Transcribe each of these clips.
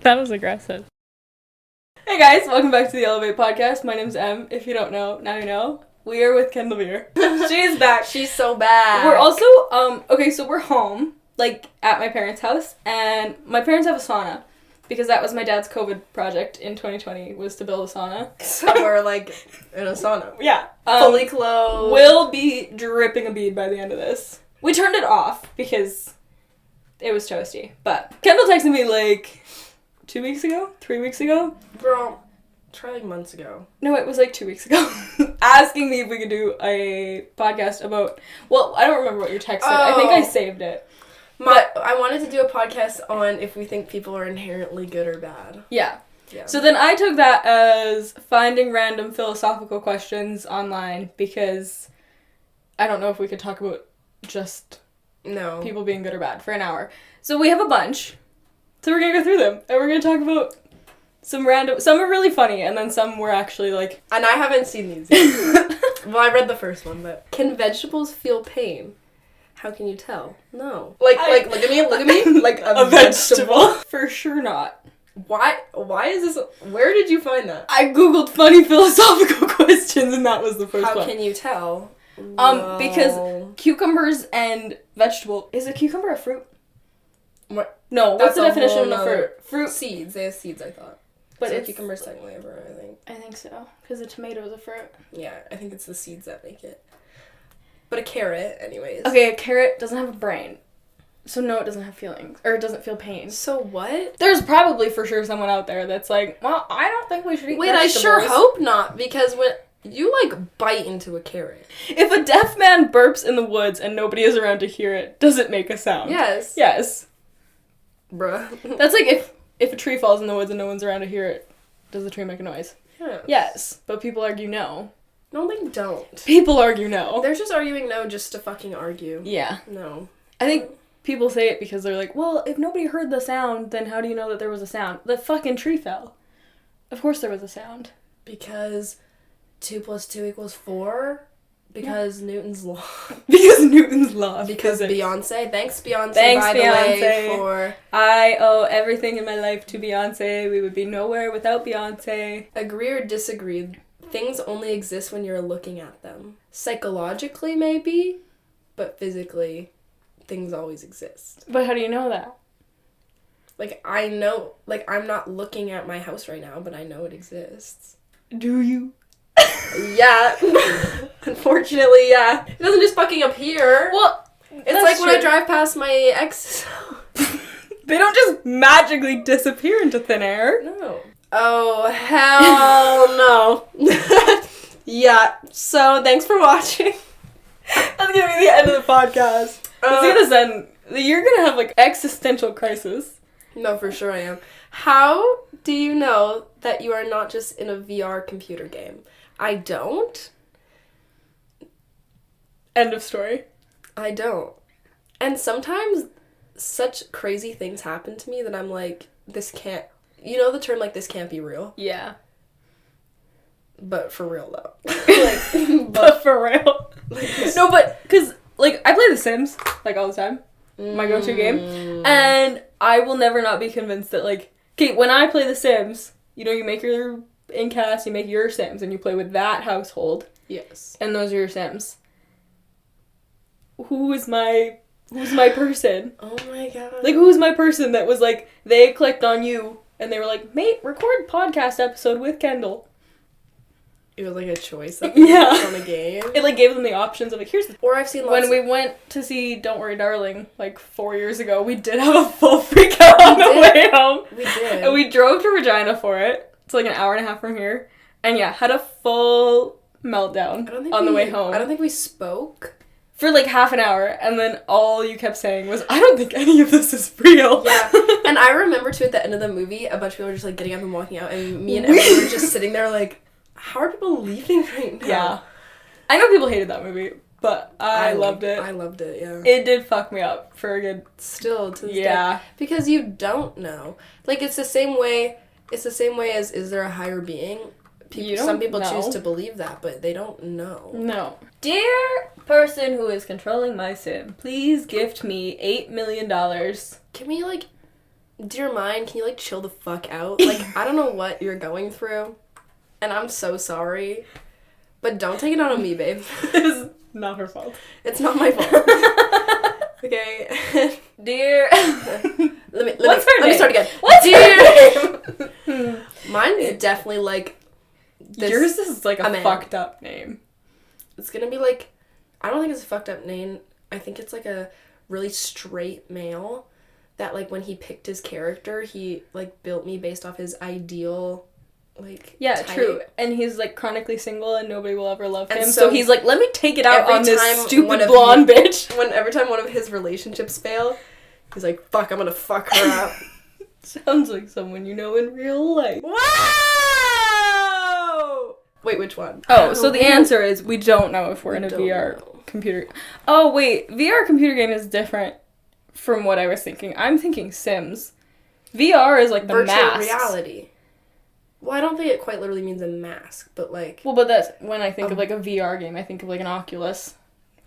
That was aggressive. Hey guys, welcome back to the Elevate Podcast. My name's Em. If you don't know, now you know. We are with Kendall Beer. She's back. She's so bad. We're also, okay, so we're home, like, at my parents' house, and my parents have a sauna, because that was my dad's COVID project in 2020, was to build a sauna. So we're, like, in a sauna. Yeah. Fully clothed. We'll be dripping a bead by the end of this. We turned it off, because it was toasty. But Kendall texted me, like, 2 weeks ago? 3 weeks ago? Girl, try like months ago. No, it was like 2 weeks ago. Asking me if we could do a podcast about... Well, I don't remember what your text said. I think I saved it. I wanted to do a podcast on if we think people are inherently good or bad. Yeah. So then I took that as finding random philosophical questions online because I don't know if we could talk about just people being good or bad for an hour. So we have a bunch. So we're going to go through them, and we're going to talk about some random... Some are really funny, and then some were actually, like... And I haven't seen these yet. Well, I read the first one, but... Can vegetables feel pain? How can you tell? No. Like, look at me, like a vegetable. For sure not. Why is this... Where did you find that? I googled funny philosophical questions, and that was the first one. How can you tell? Because cucumbers and vegetable... Is a cucumber a fruit? What? No, what's the definition of a fruit? Fruit seeds. They have seeds, I thought. But so cucumber's technically a fruit, I think. I think so. Because a tomato is a fruit. Yeah, I think it's the seeds that make it. But a carrot, anyways. Okay, a carrot doesn't have a brain. So no, it doesn't have feelings. Or it doesn't feel pain. So what? There's probably for sure someone out there that's like, well, I don't think we should eat vegetables. I sure hope not. Because when you, like, bite into a carrot. If a deaf man burps in the woods and nobody is around to hear it, does it make a sound? Yes. Yes. Bruh. That's like if a tree falls in the woods and no one's around to hear it, does the tree make a noise? Yeah. Yes, but people argue no. No, they don't. People argue no. They're just arguing no just to fucking argue. Yeah. No. I think people say it because they're like, well, if nobody heard the sound, then how do you know that there was a sound? The fucking tree fell. Of course there was a sound. Because 2 + 2 = 4? Because Newton's law. Because Newton's law. Because Beyonce. Thanks, Beyonce, Thanks, by the way, for... I owe everything in my life to Beyonce. We would be nowhere without Beyonce. Agree or disagree, things only exist when you're looking at them. Psychologically, maybe, but physically, things always exist. But how do you know that? Like, I know... Like, I'm not looking at my house right now, but I know it exists. Do you? Yeah. Unfortunately, yeah. It doesn't just fucking appear. Well, it's like when I drive past my ex. They don't just magically disappear into thin air. No. Oh, hell no. Yeah. So, thanks for watching. That's gonna be the end of the podcast. It's gonna send... You're gonna have, like, existential crisis. No, for sure I am. How do you know that you are not just in a VR computer game? I don't. End of story. I don't. And sometimes such crazy things happen to me that I'm like, this can't... You know the term, like, this can't be real? Yeah. But for real, though. But for real. No, but, because, like, I play The Sims, like, all the time. My go-to game. And I will never not be convinced that, like... Okay, when I play The Sims, you know, you make your Incast, you make your Sims, and you play with that household. Yes. And those are your Sims. Who's my person? Oh my god. Like, who's my person that was like, they clicked on you, and they were like, mate, record podcast episode with Kendall. It was like a choice on a game. It like gave them the options of like, here's the... Or I've seen when we went to see Don't Worry Darling, like 4 years ago, we did have a full freak out on the way home. We did. And we drove to Regina for it. It's like an hour and a half from here. And yeah, had a full meltdown on the way home. I don't think we spoke. For like half an hour, and then all you kept saying was, I don't think any of this is real. Yeah. And I remember too at the end of the movie, a bunch of people were just like getting up and walking out, and me and Emily were just sitting there like, how are people leaving right now? Yeah. I know people hated that movie, but I loved it. I loved it, yeah. It did fuck me up for a good... Still, to this day. Because you don't know. Like, it's the same way as, is there a higher being? Some people choose to believe that, but they don't know. No. Dear person who is controlling my sim, please gift me $8 million. Can we, like... dear mind, can you, like, chill the fuck out? Like, I don't know what you're going through, and I'm so sorry, but don't take it out on me, babe. It's not her fault. It's not my fault. Okay? Dear... Let What's her name? me start again. What's her name? Mine is definitely, like... Yours is, like, a fucked up name. It's gonna be, like... I don't think it's a fucked up name. I think it's, like, a really straight male that, like, when he picked his character, he, like, built me based off his ideal, like, yeah, type. true. And he's, like, chronically single and nobody will ever love him. So he's like, let me take it out on this stupid blonde bitch. Every time one of his relationships fail, he's like, fuck, I'm gonna fuck her up. Sounds like someone you know in real life. Wow! Wait, which one? Oh, so the answer is we don't know if we're in a VR computer... Oh, wait. VR computer game is different from what I was thinking. I'm thinking Sims. VR is like the virtual reality. Well, I don't think it quite literally means a mask, but like... Well, but that's when I think of like a VR game, I think of like an Oculus,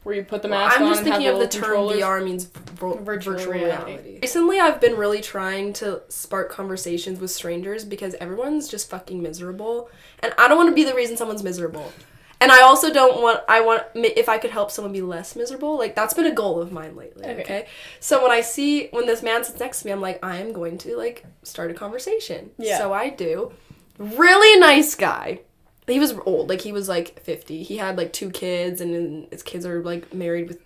where you put the mask on and have the little controllers. I'm just thinking of the term VR means virtual reality. Recently, I've been really trying to spark conversations with strangers because everyone's just fucking miserable. And I don't want to be the reason someone's miserable. And I also don't want... if I could help someone be less miserable, like, that's been a goal of mine lately, okay? So when this man sits next to me, I'm like, I am going to, like, start a conversation. Yeah. So I do. Really nice guy. He was old. Like, he was, like, 50. He had, like, 2 kids, and his kids are, like, married with...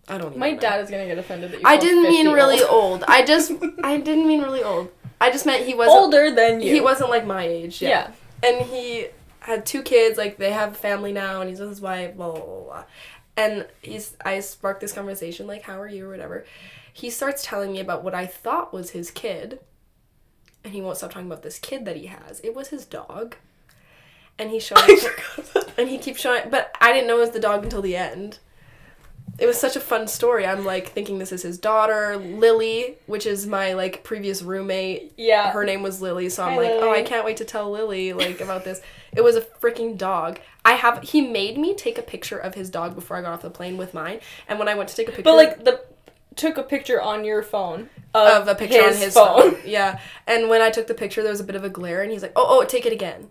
I don't even know. My dad is gonna get offended that you I didn't mean really old. I didn't mean really old. I just meant he wasn't... Older than you. He wasn't, like, my age. Yeah. And he... had 2 kids, like, they have a family now, and he's with his wife, blah, blah, blah, blah. And I sparked this conversation, like, how are you, or whatever. He starts telling me about what I thought was his kid, and he won't stop talking about this kid that he has. It was his dog. And he showed me, and he keeps showing, but I didn't know it was the dog until the end. It was such a fun story. I'm, like, thinking this is his daughter, Lily, which is my, like, previous roommate. Yeah. Her name was Lily, so I'm like, Lily. Oh, I can't wait to tell Lily, like, about this. It was a freaking dog. He made me take a picture of his dog before I got off the plane with mine, and when I went to take a picture... But, like, took a picture on your phone. Of a picture on his phone. Yeah. And when I took the picture, there was a bit of a glare, and he's like, oh, take it again.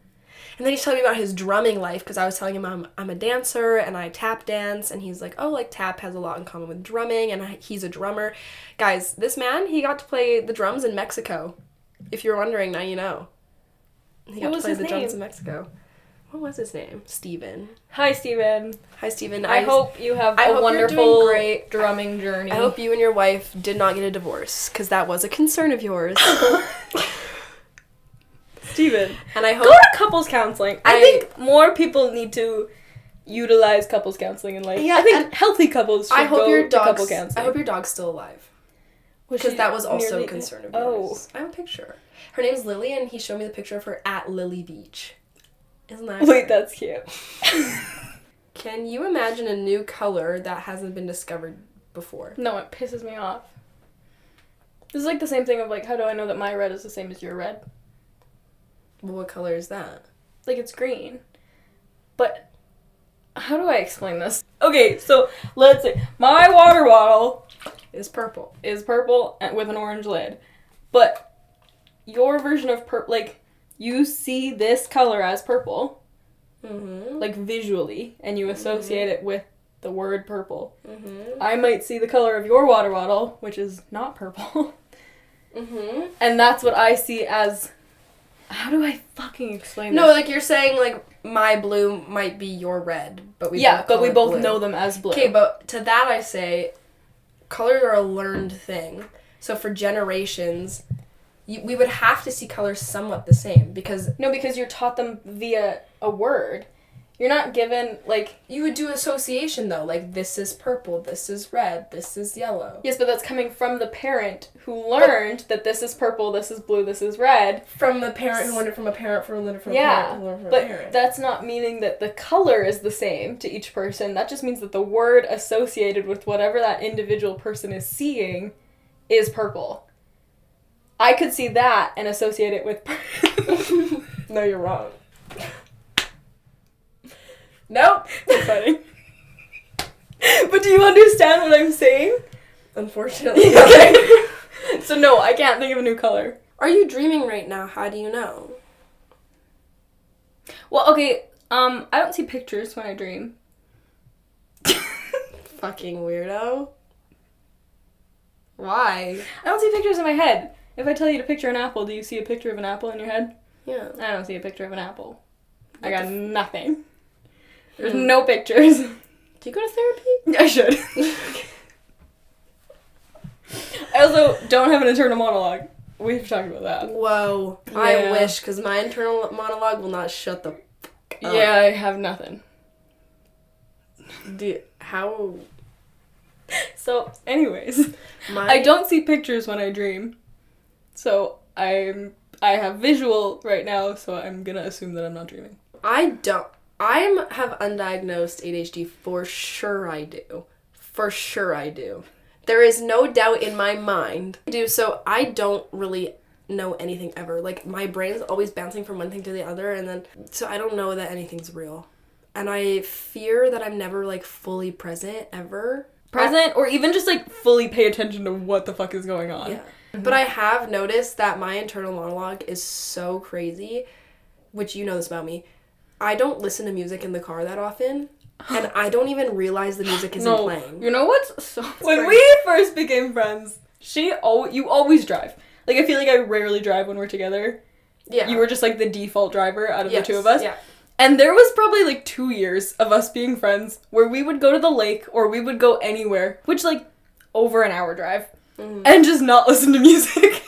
And then he's telling me about his drumming life, because I was telling him I'm a dancer, and I tap dance, and he's like, oh, like, tap has a lot in common with drumming, and he's a drummer. Guys, this man, he got to play the drums in Mexico. If you're wondering, now you know. He got to play the drums in Mexico. What was his name? Steven. Hi, Steven. Hi, Steven. I hope you have a wonderful, great drumming journey. I hope you and your wife did not get a divorce, because that was a concern of yours. Steven. And I hope... Go to couples counseling. I think more people need to utilize couples counseling in life. Yeah, I think healthy couples should go to couple counseling. I hope your dog's still alive. Because that was also a concern of yours. I have a picture. Her name's Lily, and he showed me the picture of her at Lily Beach. Isn't that... Wait, that's cute. Can you imagine a new color that hasn't been discovered before? No, it pisses me off. This is like the same thing of, like, how do I know that my red is the same as your red? Well, what color is that? Like, it's green. But how do I explain this? Okay, so let's say my water bottle is purple. Is purple with an orange lid. But your version of purple, like, you see this color as purple, like, visually, and you associate it with the word purple. I might see the color of your water bottle, which is not purple. And that's what I see as... How do I fucking explain this? No, like, you're saying, like, my blue might be your red, but we both know them as blue. Okay, but to that I say, colors are a learned thing. So for generations, we would have to see colors somewhat the same, because... No, because you're taught them via a word. You're not given, like... You would do association, though. Like, this is purple, this is red, this is yellow. Yes, but that's coming from the parent who learned that this is purple, this is blue, this is red. From the parent who learned it from a parent who learned it from a parent who learned it from a parent. But that's not meaning that the color is the same to each person. That just means that the word associated with whatever that individual person is seeing is purple. I could see that and associate it with... No, you're wrong. Nope. I'm fighting. But do you understand what I'm saying? Unfortunately. Okay. So no, I can't think of a new color. Are you dreaming right now? How do you know? Well, okay, I don't see pictures when I dream. Fucking weirdo. Why? I don't see pictures in my head. If I tell you to picture an apple, do you see a picture of an apple in your head? Yeah. I don't see a picture of an apple. I got nothing. There's no pictures. Do you go to therapy? I should. I also don't have an internal monologue. We've talked about that. Whoa. Yeah. I wish, because my internal monologue will not shut the f*** up. Yeah, I have nothing. How? So, anyways. I don't see pictures when I dream. So, I have visual right now, so I'm gonna assume that I'm not dreaming. I have undiagnosed ADHD. For sure I do. For sure I do. There is no doubt in my mind. So I don't really know anything ever. Like, my brain's always bouncing from one thing to the other, and then, so I don't know that anything's real. And I fear that I'm never, like, fully present, ever. Present, or even just, like, fully pay attention to what the fuck is going on. Yeah. Mm-hmm. But I have noticed that my internal monologue is so crazy, which you know this about me. I don't listen to music in the car that often. And I don't even realize the music isn't playing. You know what's so... When we first became friends, you always drive. Like, I feel like I rarely drive when we're together. Yeah. You were just, like, the default driver out of the two of us. Yeah. And there was probably, like, 2 years of us being friends where we would go to the lake or we would go anywhere, which, like, over an hour drive, and just not listen to music.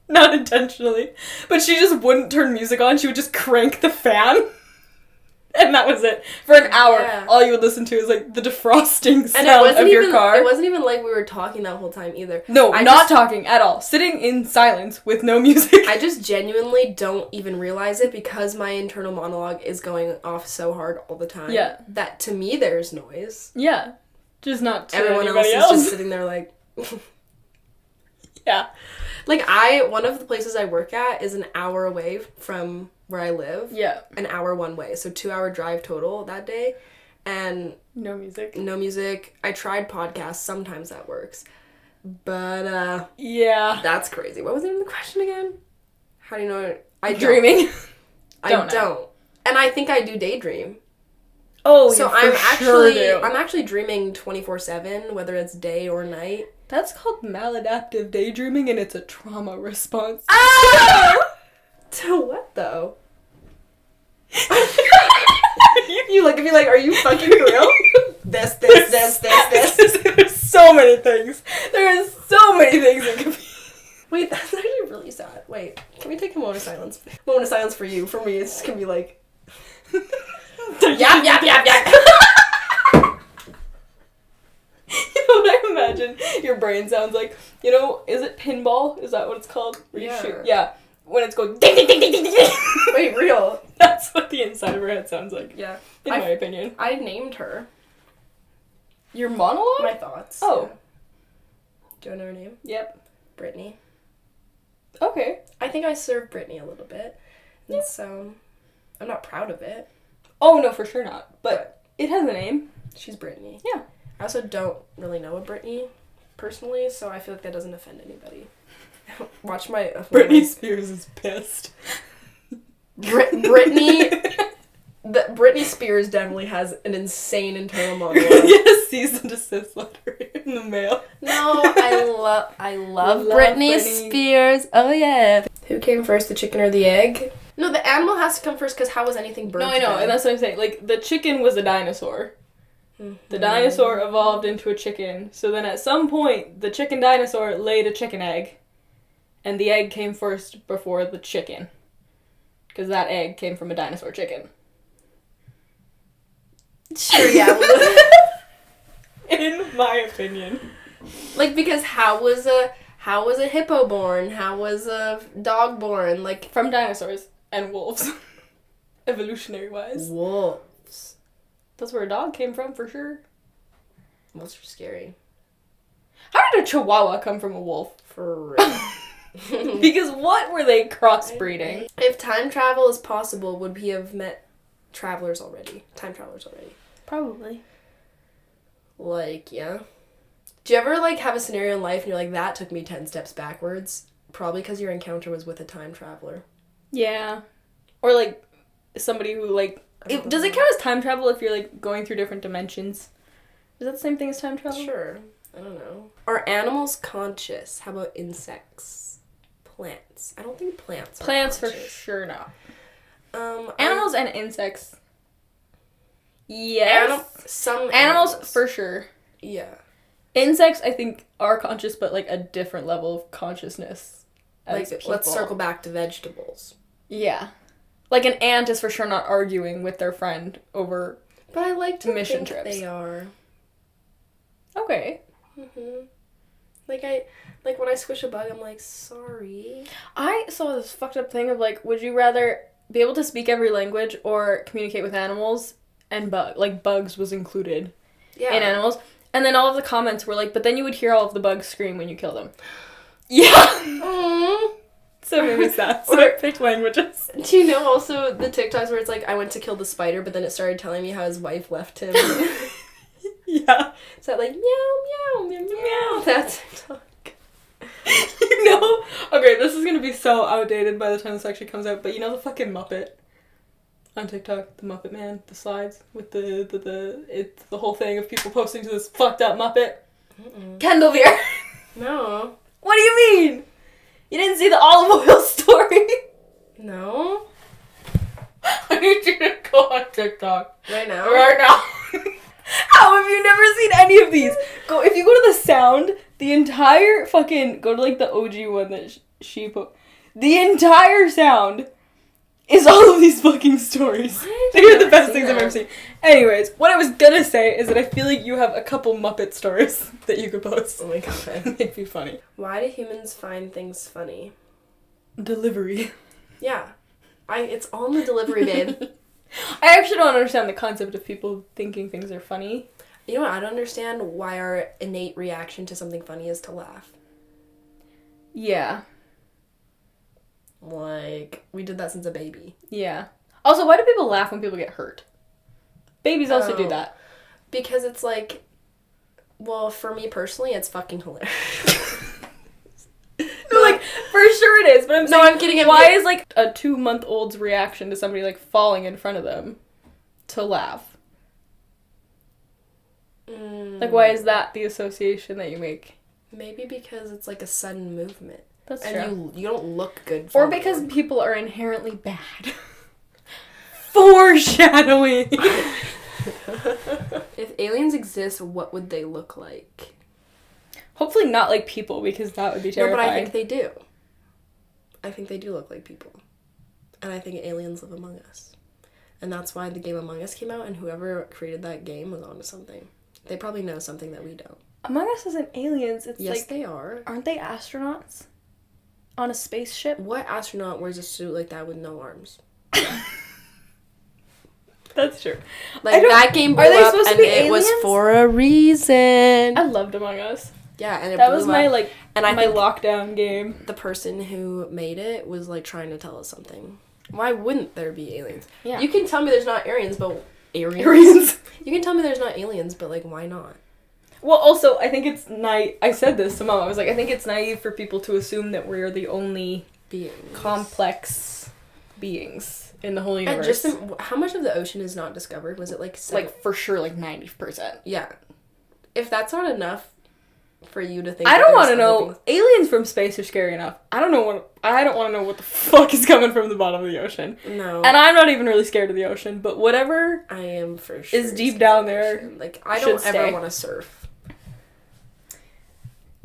Not intentionally. But she just wouldn't turn music on. She would just crank the fan. And that was it. For an hour, all you would listen to is, like, the defrosting sound of your car. It wasn't even like we were talking that whole time either. No, not talking at all. Sitting in silence with no music. I just genuinely don't even realize it because my internal monologue is going off so hard all the time. Yeah. That, to me, there's noise. Yeah. Just not to everyone else. Is just sitting there like... Yeah. Like, one of the places I work at is an hour away from where I live. Yeah. An hour one way. So 2-hour drive total that day. And... No music. No music. I tried podcasts. Sometimes that works. But, yeah. That's crazy. What was even the question again? How do you know... Dreaming? I don't. And I think I do daydream. Oh, so I'm actually dreaming 24/7, whether it's day or night. That's called maladaptive daydreaming, and it's a trauma response. Ah! To what, though? You look at me like, are you fucking for real? This. There's so many things. There is so many things it could be. Wait, that's actually really sad. Wait, can we take a moment of silence? Moment of silence for you. For me, it's just gonna be like... Yap. You know what I imagine your brain sounds like? You know, is it pinball? Is that what it's called? Yeah. Yeah. When it's going ding ding ding ding ding ding. Wait, real? That's what the inside of her head sounds like. Yeah. In my opinion. I named her. Your monologue? My thoughts. Oh. Yeah. Do you know her name? Yep. Brittany. Okay. I think I served Brittany a little bit. And so I'm not proud of it. Oh, no, for sure not. But it has a name. She's Brittany. Yeah. I also don't really know a Brittany personally, so I feel like that doesn't offend anybody. Watch my... Britney Spears is pissed. Britney Spears definitely has an insane internal monologue. Get a cease and desist letter in the mail. No, I love Britney Spears. Oh, yeah. Who came first, the chicken or the egg? No, the animal has to come first because how was anything birthed? No, I know, and that's what I'm saying. Like, the chicken was a dinosaur. Mm-hmm. The dinosaur evolved into a chicken. So then at some point, the chicken dinosaur laid a chicken egg. And the egg came first before the chicken. Because that egg came from a dinosaur chicken. Sure, yeah. In my opinion. Like, because how was a hippo born? How was a dog born? Like, from dinosaurs and wolves. Evolutionary wise. Wolves. That's where a dog came from, for sure. Wolves are scary. How did a chihuahua come from a wolf? For real. Because what were they crossbreeding? If time travel is possible, would we have met travelers already? Time travelers already. Probably. Like, yeah. Do you ever, like, have a scenario in life and you're like, that took me 10 steps backwards? Probably because your encounter was with a time traveler. Yeah. Or, like, somebody who, like... does it count as time travel if you're, like, going through different dimensions? Is that the same thing as time travel? Sure. I don't know. Are animals conscious? How about insects? Plants? I don't think plants are Plants conscious. for sure no. Animals and insects. Yes. Some animals for sure. Yeah. Insects, I think, are conscious, but, like, a different level of consciousness. Like, let's circle back to vegetables. Yeah. Like, an ant is for sure not arguing with their friend over but I like to mission think trips. They are. Okay. Mhm. Like, when I squish a bug, I'm like, sorry. I saw this fucked up thing of, like, would you rather be able to speak every language or communicate with animals? And bugs was included in animals. And then all of the comments were like, but then you would hear all of the bugs scream when you kill them. Yeah! Aww. So it made me sad. So I picked languages. Do you know also the TikToks where it's like, I went to kill the spider, but then it started telling me how his wife left him? Yeah. Is that like, meow, meow, meow, meow? That's TikTok. You know? Okay, this is gonna be so outdated by the time this actually comes out, but you know the fucking Muppet on TikTok? The Muppet Man, the slides with it's the whole thing of people posting to this fucked up Muppet? Mm-mm. Kendall Veer. No. What do you mean? You didn't see the olive oil story? No. I need you to go on TikTok. Right now? Right now. How have you never seen any of these? If you go to the sound, the entire fucking... Go to, like, the OG one that she put... The entire sound is all of these fucking stories. They're the best things I've ever seen. Anyways, what I was gonna say is that I feel like you have a couple Muppet stories that you could post. Oh my god. It'd be funny. Why do humans find things funny? Delivery. Yeah. It's all in the delivery, babe. I actually don't understand the concept of people thinking things are funny. You know what? I don't understand why our innate reaction to something funny is to laugh. Yeah. Like, we did that since a baby. Yeah. Also, why do people laugh when people get hurt? Babies also do that. Because it's like, well, for me personally, it's fucking hilarious. No, like, for sure it is, but I'm saying, I'm kidding. Why is, like, a 2-month-old's reaction to somebody, like, falling in front of them to laugh? Like, why is that the association that you make? Maybe because it's, like, a sudden movement. That's true. And you don't look good for Or because people are inherently bad. Foreshadowing! If aliens exist, what would they look like? Hopefully not like people, because that would be terrifying. No, but I think they do. I think they do look like people. And I think aliens live among us. And that's why the game Among Us came out, and whoever created that game was onto something. They probably know something that we don't. Among Us isn't aliens, it's yes, like... they are. Aren't they astronauts? On a spaceship? What astronaut wears a suit like that with no arms? That's true. Like, that game blew up, and it was for a reason. I loved Among Us. Yeah, and that was my, like, and my lockdown game. The person who made it was, like, trying to tell us something. Why wouldn't there be aliens? Yeah. You can tell me there's not aliens, but... Aliens? You can tell me there's not aliens, but, like, why not? Well, also, I think it's I said this to Mom. I was like, I think it's naive for people to assume that we're the only complex beings in the whole universe. And just how much of the ocean is not discovered? Was it like for sure, like 90%. Yeah. If that's not enough for you to think, I don't want to know. Aliens from space are scary enough. I don't want to know what the fuck is coming from the bottom of the ocean. No. And I'm not even really scared of the ocean, but whatever I am for sure is deep down there. Like, I don't ever want to surf.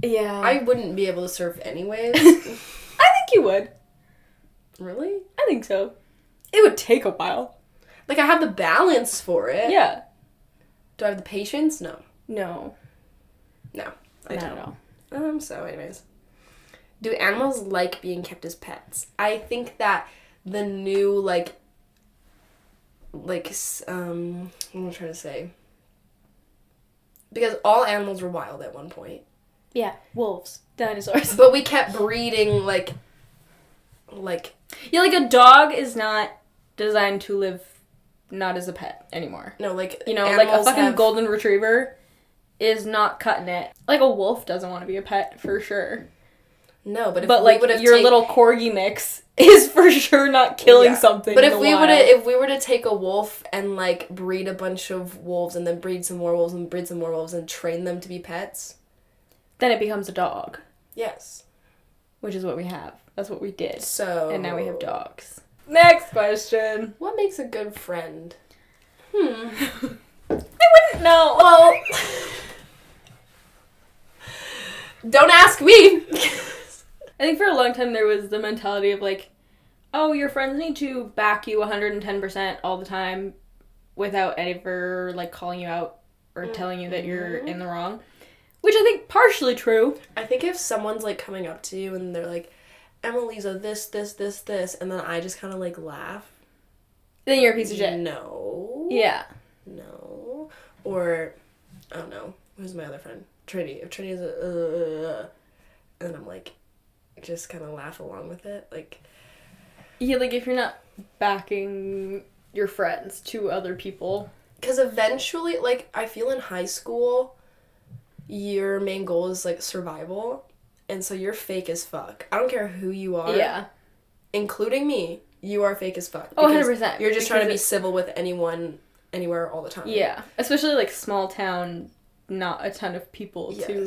Yeah. I wouldn't be able to surf anyways. I think you would. Really? I think so. It would take a while. Like, I have the balance for it. Yeah. Do I have the patience? No. No. No, I don't. So anyways. Do animals like being kept as pets? I think that the new, what am I trying to say? Because all animals were wild at one point. Yeah, wolves, dinosaurs. But we kept breeding, Yeah, like, a dog is not designed to live not as a pet anymore. No, like, you know, like a fucking golden retriever is not cutting it. Like, a wolf doesn't want to be a pet, for sure. No, but if like, your little corgi mix is for sure not killing something. But if we were to take a wolf and, like, breed a bunch of wolves and then breed some more wolves and breed some more wolves and train them to be pets, then it becomes a dog. Yes. Which is what we have. That's what we did. So. And now we have dogs. Next question. What makes a good friend? I wouldn't know. Well, don't ask me. I think for a long time there was the mentality of, like, oh, your friends need to back you 110% all the time without ever, like, calling you out or telling you that you're in the wrong. Which I think partially true. I think if someone's, like, coming up to you and they're like, Emily's a this, and then I just kind of, like, laugh. Then you're a piece of shit. No. Yeah. No. Or, I don't know. Who's my other friend? Trinity. If Trinity's and I'm like, just kind of laugh along with it. Like. Yeah, like, if you're not backing your friends to other people. Because eventually, like, I feel in high school, your main goal is, like, survival. And so you're fake as fuck. I don't care who you are. Yeah. Including me. You are fake as fuck. Oh, 100%. You're just trying to be civil with anyone, anywhere, all the time. Yeah. Especially, like, small town, not a ton of people to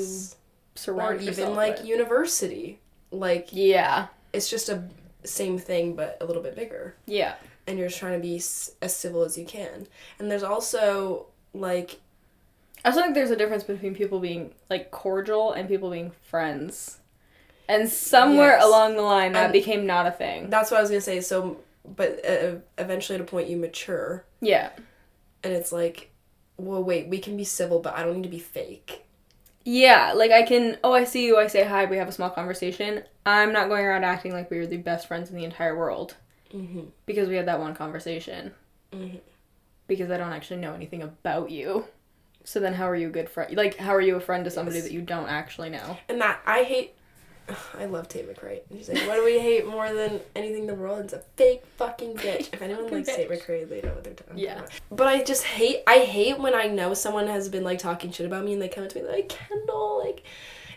surround yourself with. Or even, like, university. Like, yeah. It's just a same thing, but a little bit bigger. Yeah. And you're just trying to be as civil as you can. And there's also, like... I also think there's a difference between people being, like, cordial and people being friends. And somewhere along the line, that became not a thing. That's what I was going to say. So, but eventually at a point you mature. Yeah. And it's like, well, wait, we can be civil, but I don't need to be fake. Yeah, like, I can, I see you, I say hi, we have a small conversation. I'm not going around acting like we were the best friends in the entire world. Mm-hmm. Because we had that one conversation. Mm-hmm. Because I don't actually know anything about you. So then how are you a good friend? Like, how are you a friend to somebody that you don't actually know? And that, I love Tate McRae. She's like, what do we hate more than anything in the world? It's a fake fucking bitch. If anyone likes Tate McRae, they know what they're talking about. But I just hate when I know someone has been, like, talking shit about me and they come to me like, Kendall, like,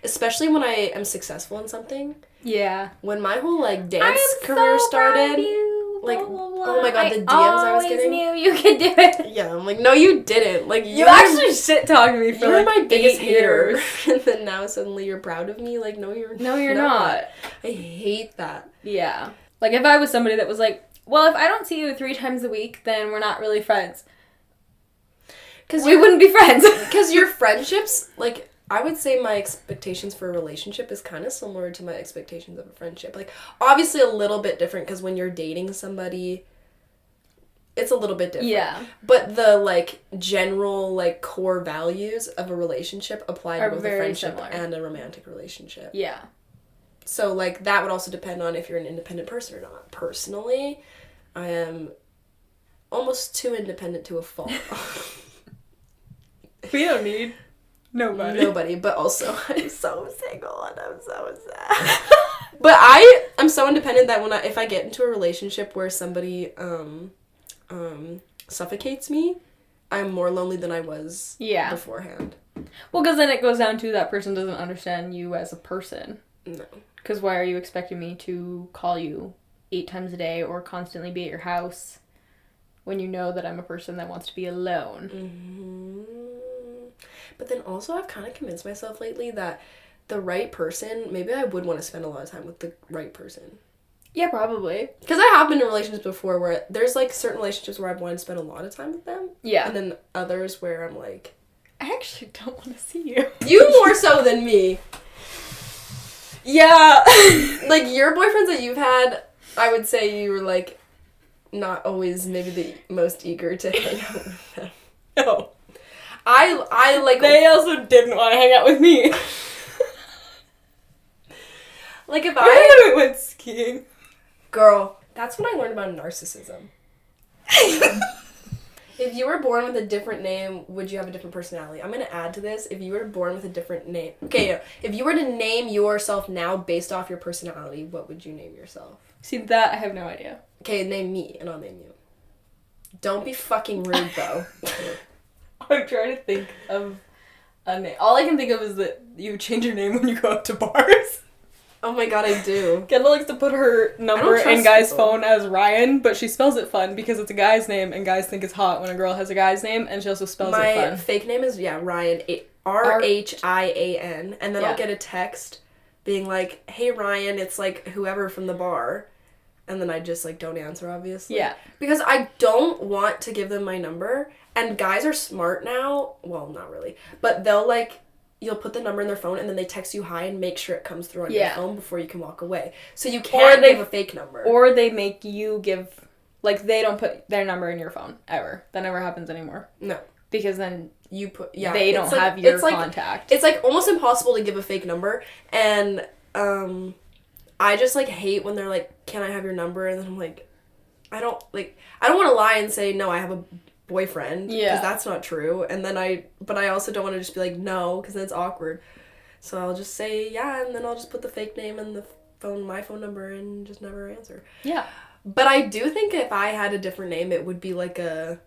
especially when I am successful in something. Yeah. When my whole, like, dance career started. Like, blah, blah, blah. Oh my god, the DMs I was getting. I always knew you could do it. Yeah, I'm like, no, you didn't. Like, you actually shit-talked me for, like, my biggest hater. And then now suddenly you're proud of me? Like, no, you're not. I hate that. Yeah. Like, if I was somebody that was like, well, if I don't see you 3 times a week, then we're not really friends. Because we wouldn't be friends. Because your friendships, like... I would say my expectations for a relationship is kind of similar to my expectations of a friendship. Like, obviously a little bit different because when you're dating somebody, it's a little bit different. Yeah. But the, like, general, like, core values of a relationship apply to both a friendship and a romantic relationship. Yeah. So, like, that would also depend on if you're an independent person or not. Personally, I am almost too independent to a fault. We don't need... Nobody, but also I'm so single and I'm so sad. But I'm so independent that if I get into a relationship where somebody suffocates me, I'm more lonely than I was beforehand. Well, because then it goes down to that person doesn't understand you as a person. No. Because why are you expecting me to call you 8 times a day or constantly be at your house when you know that I'm a person that wants to be alone? Mm-hmm. But then also I've kind of convinced myself lately that the right person, maybe I would want to spend a lot of time with the right person. Yeah, probably. Because I have been in relationships before where there's, like, certain relationships where I've wanted to spend a lot of time with them. Yeah. And then others where I'm like... I actually don't want to see you. You more so than me. Yeah. Like, your boyfriends that you've had, I would say you were, like, not always maybe the most eager to hang out with them. No. I like... They also didn't want to hang out with me. Like, if I went skiing. Girl, that's when I learned about narcissism. If you were born with a different name, would you have a different personality? I'm going to add to this. If you were born with a different name... Okay, no. If you were to name yourself now based off your personality, what would you name yourself? See, that I have no idea. Okay, name me, and I'll name you. Don't be fucking rude, though. I'm trying to think of a name. All I can think of is that you change your name when you go out to bars. Oh my god, I do. Kendall likes to put her number in guy's phone as Ryan, but she spells it fun because it's a guy's name, and guys think it's hot when a girl has a guy's name, and she also spells it fun. My fake name is, Ryan, Rhian, and then I'll get a text being like, hey Ryan, it's like whoever from the bar, and then I just like don't answer, obviously. Yeah. Because I don't want to give them my number, and guys are smart now, well, not really, but they'll like, you'll put the number in their phone and then they text you hi and make sure it comes through on your phone before you can walk away. So you can't give a fake number. Or they make you give, like, they don't put their number in your phone, ever. That never happens anymore. No. Because then you put, they don't have your contact. It's, like, almost impossible to give a fake number. And, I just, like, hate when they're like, can I have your number? And then I'm like, I don't want to lie and say, no, I have a boyfriend, because that's not true, and then but I also don't want to just be like no, because then it's awkward, so I'll just say and then I'll just put the fake name and my phone number, and just never answer. But I do think if I had a different name, it would be like a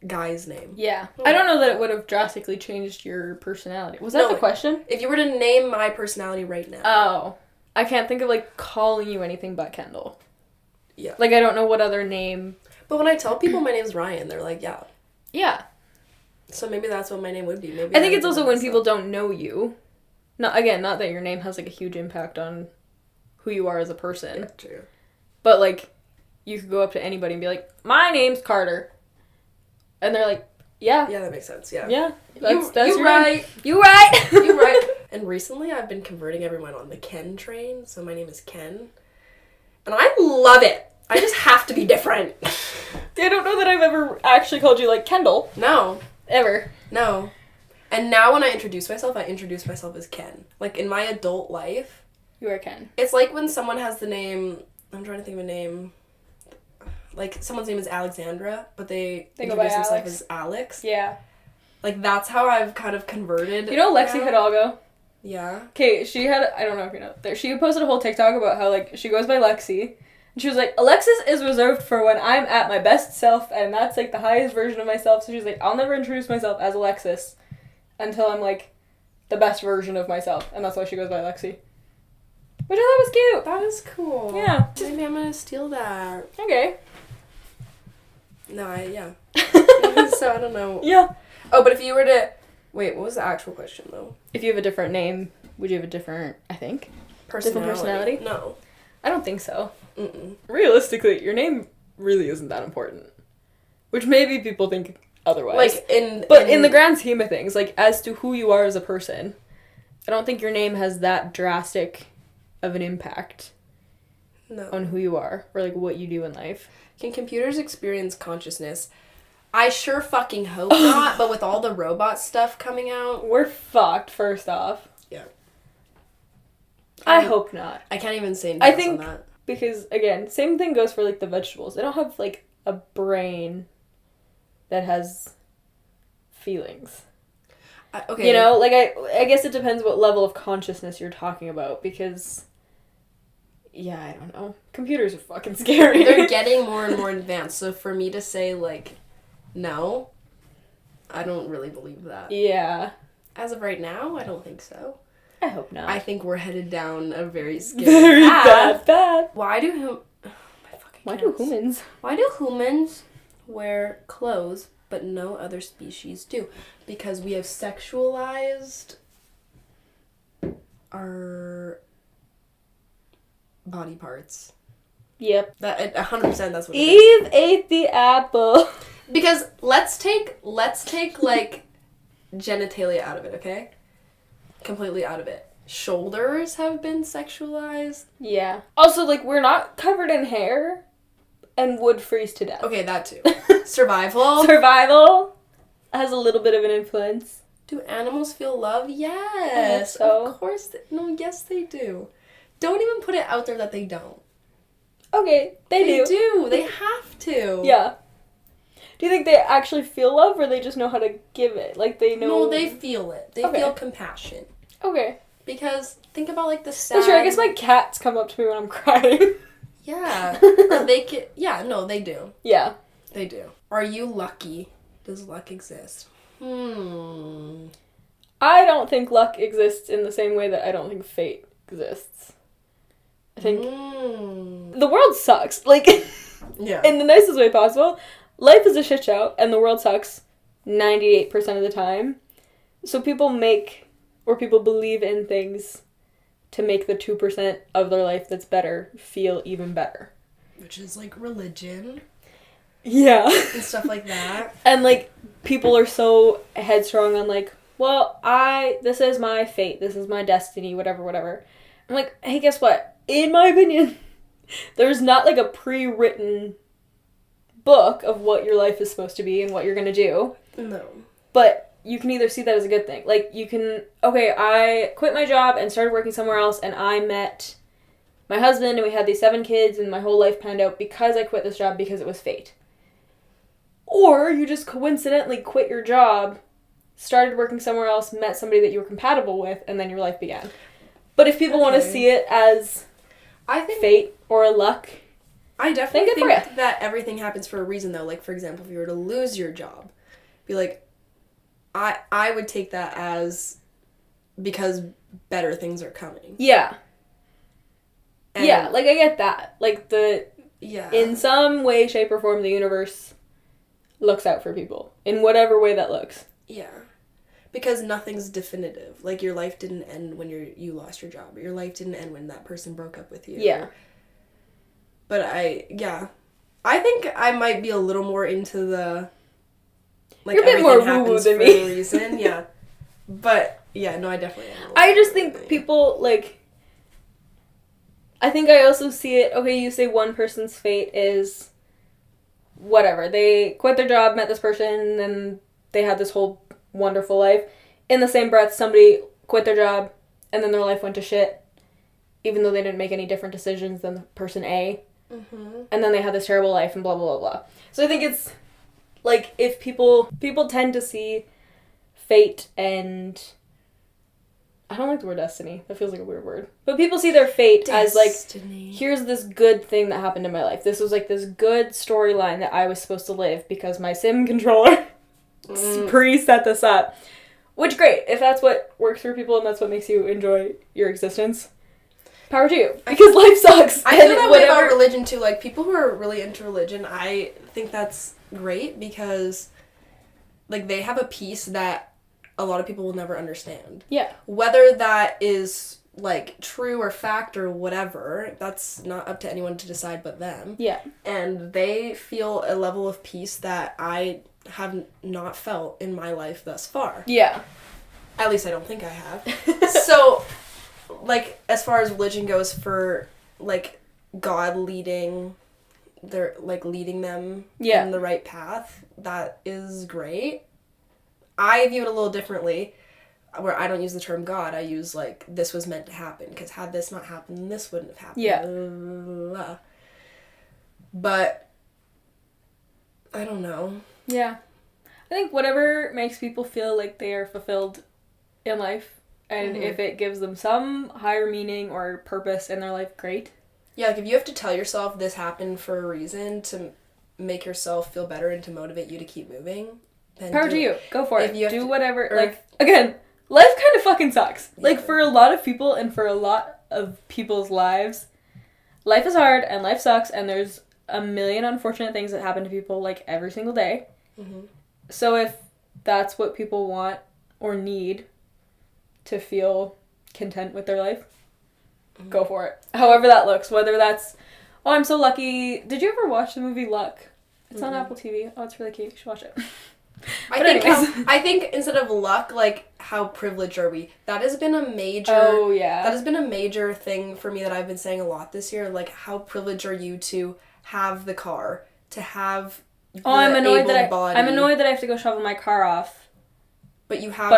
guy's name. I don't know that it would have drastically changed your personality. Was that the question? If you were to name my personality right now. Oh, I can't think of like calling you anything but Kendall. Like I don't know what other name. But when I tell people my name's Ryan, they're like, yeah. So maybe that's what my name would be. Maybe I think it's also when people don't know you. Not that your name has like a huge impact on who you are as a person. Yeah, true. But like, you could go up to anybody and be like, my name's Carter. And they're like, yeah. Yeah, that makes sense, yeah. Yeah. That's you right. You right. You right. And recently I've been converting everyone on the Ken train, so my name is Ken. And I love it. I just have to be different. I don't know that I've ever actually called you, like, Kendall. No. Ever. No. And now when I introduce myself as Ken. Like, in my adult life. You are Ken. It's like when someone has the name, I'm trying to think of a name. Like, someone's name is Alexandra, but they introduce themselves as Alex. Yeah. Like, that's how I've kind of converted. You know Lexi Hidalgo? Yeah. Okay, she had, I don't know if you know, she posted a whole TikTok about how, like, she goes by Lexi. And she was like, Alexis is reserved for when I'm at my best self, and that's, like, the highest version of myself. So she's like, I'll never introduce myself as Alexis until I'm, like, the best version of myself. And that's why she goes by Lexi. Which I thought was cute. That is cool. Yeah. Maybe I'm gonna steal that. Okay. No, so I don't know. Yeah. Oh, but if you were to... Wait, what was the actual question, though? If you have a different name, would you have a different, I think? Different personality? No. I don't think so. Mm-mm. Realistically, your name really isn't that important. Which maybe people think otherwise. Like, in the grand scheme of things, like, as to who you are as a person, I don't think your name has that drastic of an impact on who you are, or, like, what you do in life. Can computers experience consciousness? I sure fucking hope not, but with all the robot stuff coming out... We're fucked, first off. Yeah. I hope not. I can't even say no on that. Because, again, same thing goes for, like, the vegetables. They don't have, like, a brain that has feelings. Okay. You know? Like, I guess it depends what level of consciousness you're talking about, because... Yeah, I don't know. Computers are fucking scary. They're getting more and more advanced, so for me to say, like, no, I don't really believe that. Yeah. As of right now, I don't think so. I hope not. I think we're headed down a very scary very path. bad. Why do humans wear clothes but no other species do? Because we have sexualized our body parts. Yep. That 100% that's what it is. Eve ate the apple. Because let's take like genitalia out of it, okay? Completely out of it. Shoulders have been sexualized. Yeah. Also, like, we're not covered in hair and would freeze to death. Okay, that too. Survival. Survival has a little bit of an influence. Do animals feel love? Yes. So. Of course. Yes, they do. Don't even put it out there that they don't. Okay, they do. They do. They have to. Yeah. Do you think they actually feel love, or they just know how to give it? Like, they know... No, they feel it. They feel compassion. Okay. Because think about, like, the sad... That's true. I guess my cats come up to me when I'm crying. Yeah. Or they could... Yeah, no, they do. Yeah. They do. Are you lucky? Does luck exist? I don't think luck exists in the same way that I don't think fate exists. I think the world sucks. Like, yeah. In the nicest way possible. Life is a shit show, and the world sucks 98% of the time. So people believe in things to make the 2% of their life that's better feel even better. Which is, like, religion. Yeah. And stuff like that. And, like, people are so headstrong on, like, well, this is my fate, this is my destiny, whatever. I'm like, hey, guess what? In my opinion, there's not, like, a pre-written book of what your life is supposed to be and what you're gonna do. No. But you can either see that as a good thing. Like, you can, okay, I quit my job and started working somewhere else, and I met my husband, and we had these 7 kids, and my whole life panned out because I quit this job because it was fate. Or you just coincidentally quit your job, started working somewhere else, met somebody that you were compatible with, and then your life began. But if people want to see it as fate or luck, I definitely think that everything happens for a reason, though. Like, for example, if you were to lose your job, be like, I would take that as because better things are coming. Yeah. And yeah, like, I get that. Like, in some way, shape, or form, the universe looks out for people. In whatever way that looks. Yeah. Because nothing's definitive. Like, your life didn't end when you lost your job. Your life didn't end when that person broke up with you. Yeah. But I think I might be a little more into the, like, you're a bit more woo-woo than me. For a reason, yeah. But, yeah, no, I definitely am. I just think people, like, I think I also see it, okay, you say one person's fate is whatever. They quit their job, met this person, and they had this whole wonderful life. In the same breath, somebody quit their job, and then their life went to shit, even though they didn't make any different decisions than person A. Mm-hmm. And then they had this terrible life and blah, blah, blah, blah. So I think it's, like, if people tend to see fate and... I don't like the word destiny. That feels like a weird word. But people see their fate as, like, here's this good thing that happened in my life. This was, like, this good storyline that I was supposed to live because my sim controller pre-set this up. Which, great. If that's what works for people and that's what makes you enjoy your existence, power to you. Because life sucks. I feel that way about religion, too. Like, people who are really into religion, I think that's great because, like, they have a piece that a lot of people will never understand. Yeah. Whether that is, like, true or fact or whatever, that's not up to anyone to decide but them. Yeah. And they feel a level of peace that I have not felt in my life thus far. Yeah. At least I don't think I have. So, like, as far as religion goes, for, like, God leading them in the right path, that is great. I view it a little differently, where I don't use the term God. I use, like, this was meant to happen, because had this not happened, this wouldn't have happened. Yeah. But, I don't know. Yeah. I think whatever makes people feel like they are fulfilled in life, and if it gives them some higher meaning or purpose in their life, great. Yeah, like, if you have to tell yourself this happened for a reason to make yourself feel better and to motivate you to keep moving... Power to you. Go for it. Do whatever. Like, again, life kind of fucking sucks. Yeah. Like, for a lot of people and for a lot of people's lives, life is hard and life sucks and there's a million unfortunate things that happen to people, like, every single day. Mm-hmm. So if that's what people want or need to feel content with their life, go for it. However that looks. Whether that's, oh, I'm so lucky. Did you ever watch the movie Luck? It's on Apple TV. Oh, it's really cute. You should watch it. I think instead of luck, like, how privileged are we? That has been a major... Oh, yeah. That has been a major thing for me that I've been saying a lot this year. Like, how privileged are you to have the car, to have I'm annoyed that I have to go shovel my car off. But you have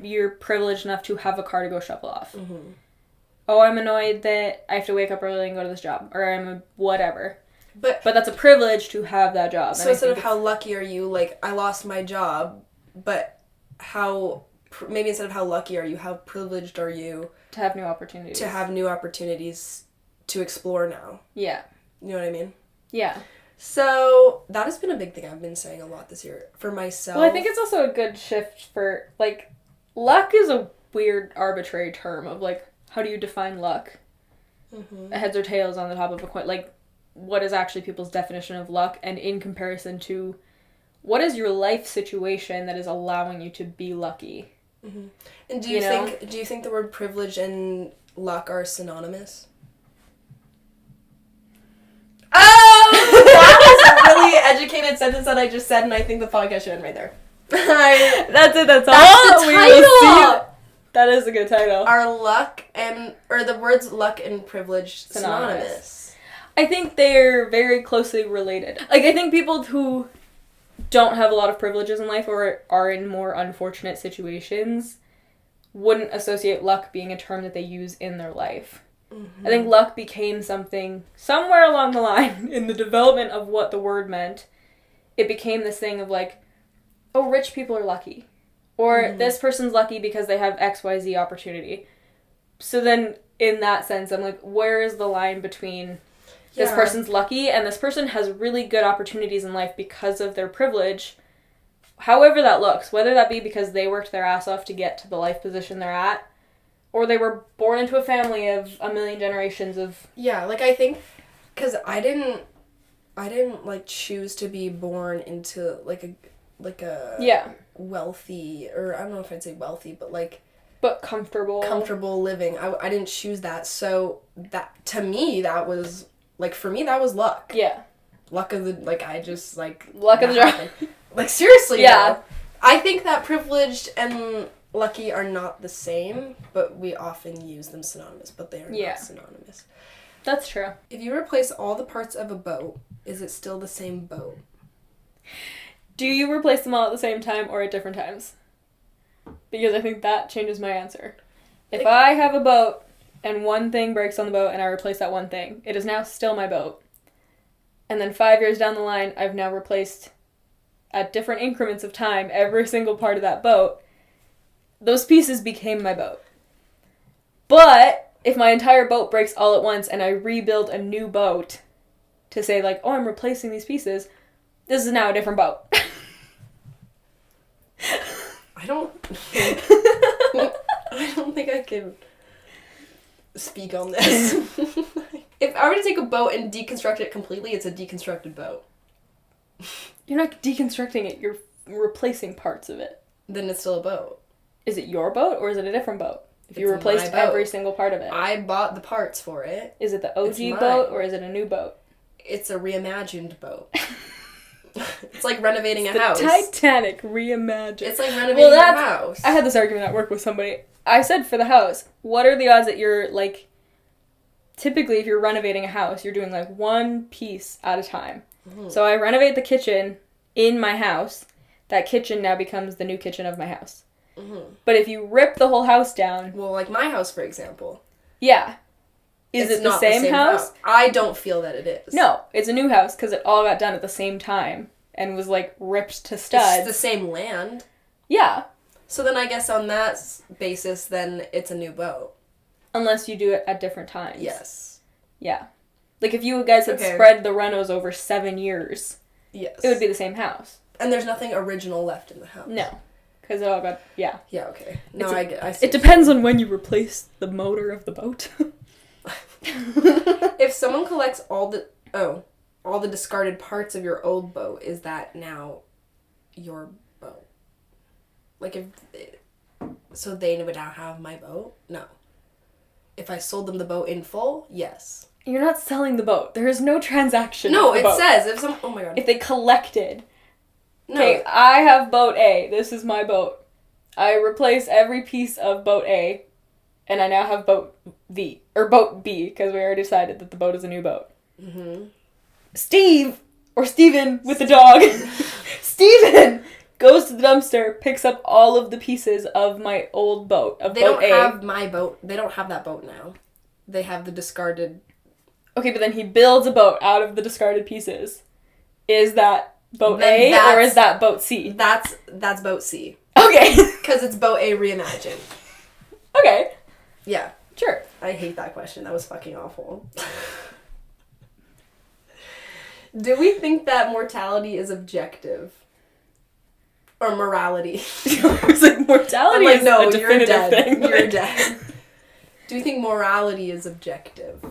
you're privileged enough to have a car to go shovel off. Mm-hmm. Oh, I'm annoyed that I have to wake up early and go to this job. Or I'm whatever. But that's a privilege to have that job. So instead of how lucky are you, like, I lost my job, but maybe instead of how lucky are you, how privileged are you... To have new opportunities. To have new opportunities to explore now. Yeah. You know what I mean? Yeah. So, that has been a big thing I've been saying a lot this year for myself. Well, I think it's also a good shift for, like, luck is a weird, arbitrary term of, like, how do you define luck? Mm-hmm. Heads or tails on the top of a coin. Like, what is actually people's definition of luck? And in comparison to, what is your life situation that is allowing you to be lucky? Mm-hmm. And do you think the word privilege and luck are synonymous? Oh! That was a really educated sentence that I just said, and I think the podcast should end right there. That's it, that's all. That's the title! That is a good title. Are luck or the words luck and privilege synonymous? I think they're very closely related. Like, I think people who don't have a lot of privileges in life or are in more unfortunate situations wouldn't associate luck being a term that they use in their life. Mm-hmm. I think luck became something somewhere along the line in the development of what the word meant. It became this thing of like, oh, rich people are lucky. Or this person's lucky because they have XYZ opportunity. So then, in that sense, I'm like, where is the line between this person's lucky and this person has really good opportunities in life because of their privilege, however that looks, whether that be because they worked their ass off to get to the life position they're at, or they were born into a family of a million generations of... Yeah, like, I think, because I didn't, like, choose to be born into, like a wealthy, or I don't know if I'd say wealthy, but, like... But comfortable. Comfortable living. I didn't choose that, so that, to me, that was... Like, for me, that was luck. Yeah. Luck of the... Like, I just, like... Luck of the draw. Like, seriously, yeah. Though, I think that privileged and lucky are not the same, but we often use them synonymous, but they are not synonymous. That's true. If you replace all the parts of a boat, is it still the same boat? Do you replace them all at the same time or at different times? Because I think that changes my answer. If I have a boat... and one thing breaks on the boat, and I replace that one thing, it is now still my boat. And then 5 years down the line, I've now replaced, at different increments of time, every single part of that boat. Those pieces became my boat. But, if my entire boat breaks all at once, and I rebuild a new boat, to say, like, oh, I'm replacing these pieces, this is now a different boat. I don't think I can... speak on this. If I were to take a boat and deconstruct it completely, it's a deconstructed boat. You're not deconstructing it, you're replacing parts of it. Then it's still a boat. Is it your boat or is it a different boat? If you replaced every single part of it. I bought the parts for it. Is it the OG boat or is it a new boat? It's a reimagined boat. It's like renovating a house. Titanic reimagined. It's like renovating a house. I had this argument at work with somebody. I said for the house, what are the odds that you're, like, typically if you're renovating a house, you're doing, like, one piece at a time. Mm-hmm. So I renovate the kitchen in my house. That kitchen now becomes the new kitchen of my house. Mm-hmm. But if you rip the whole house down... Well, like my house, for example. Yeah. Is it the same house? I don't feel that it is. No, it's a new house because it all got done at the same time and was, like, ripped to studs. It's the same land. Yeah. So then I guess on that basis, then it's a new boat. Unless you do it at different times. Yes. Yeah. Like, if you guys had spread the renos over 7 years, yes, it would be the same house. And there's nothing original left in the house. No. Because it all got... Yeah. Yeah, okay. No, I see. It depends on when you replace the motor of the boat. If someone collects all the discarded parts of your old boat, is that now your boat? Like, so they would now have my boat? No. If I sold them the boat in full, yes. You're not selling the boat. There is no transaction. No, it says oh my god. If they collected. No. Okay, I have boat A. This is my boat. I replace every piece of boat A, and I now have boat B, because we already decided that the boat is a new boat. Mm-hmm. Steven with the dog. Steven goes to the dumpster, picks up all of the pieces of my old boat, boat A. They don't have my boat. They don't have that boat now. They have the discarded... Okay, but then he builds a boat out of the discarded pieces. Is that boat A or is that boat C? That's boat C. Okay. Because it's boat A reimagined. Okay. Yeah. Sure. I hate that question. That was fucking awful. Do we think that mortality is objective? Or morality. I was like, mortality is no, a definitive you're dead. thing. You're dead. Do you think morality is objective?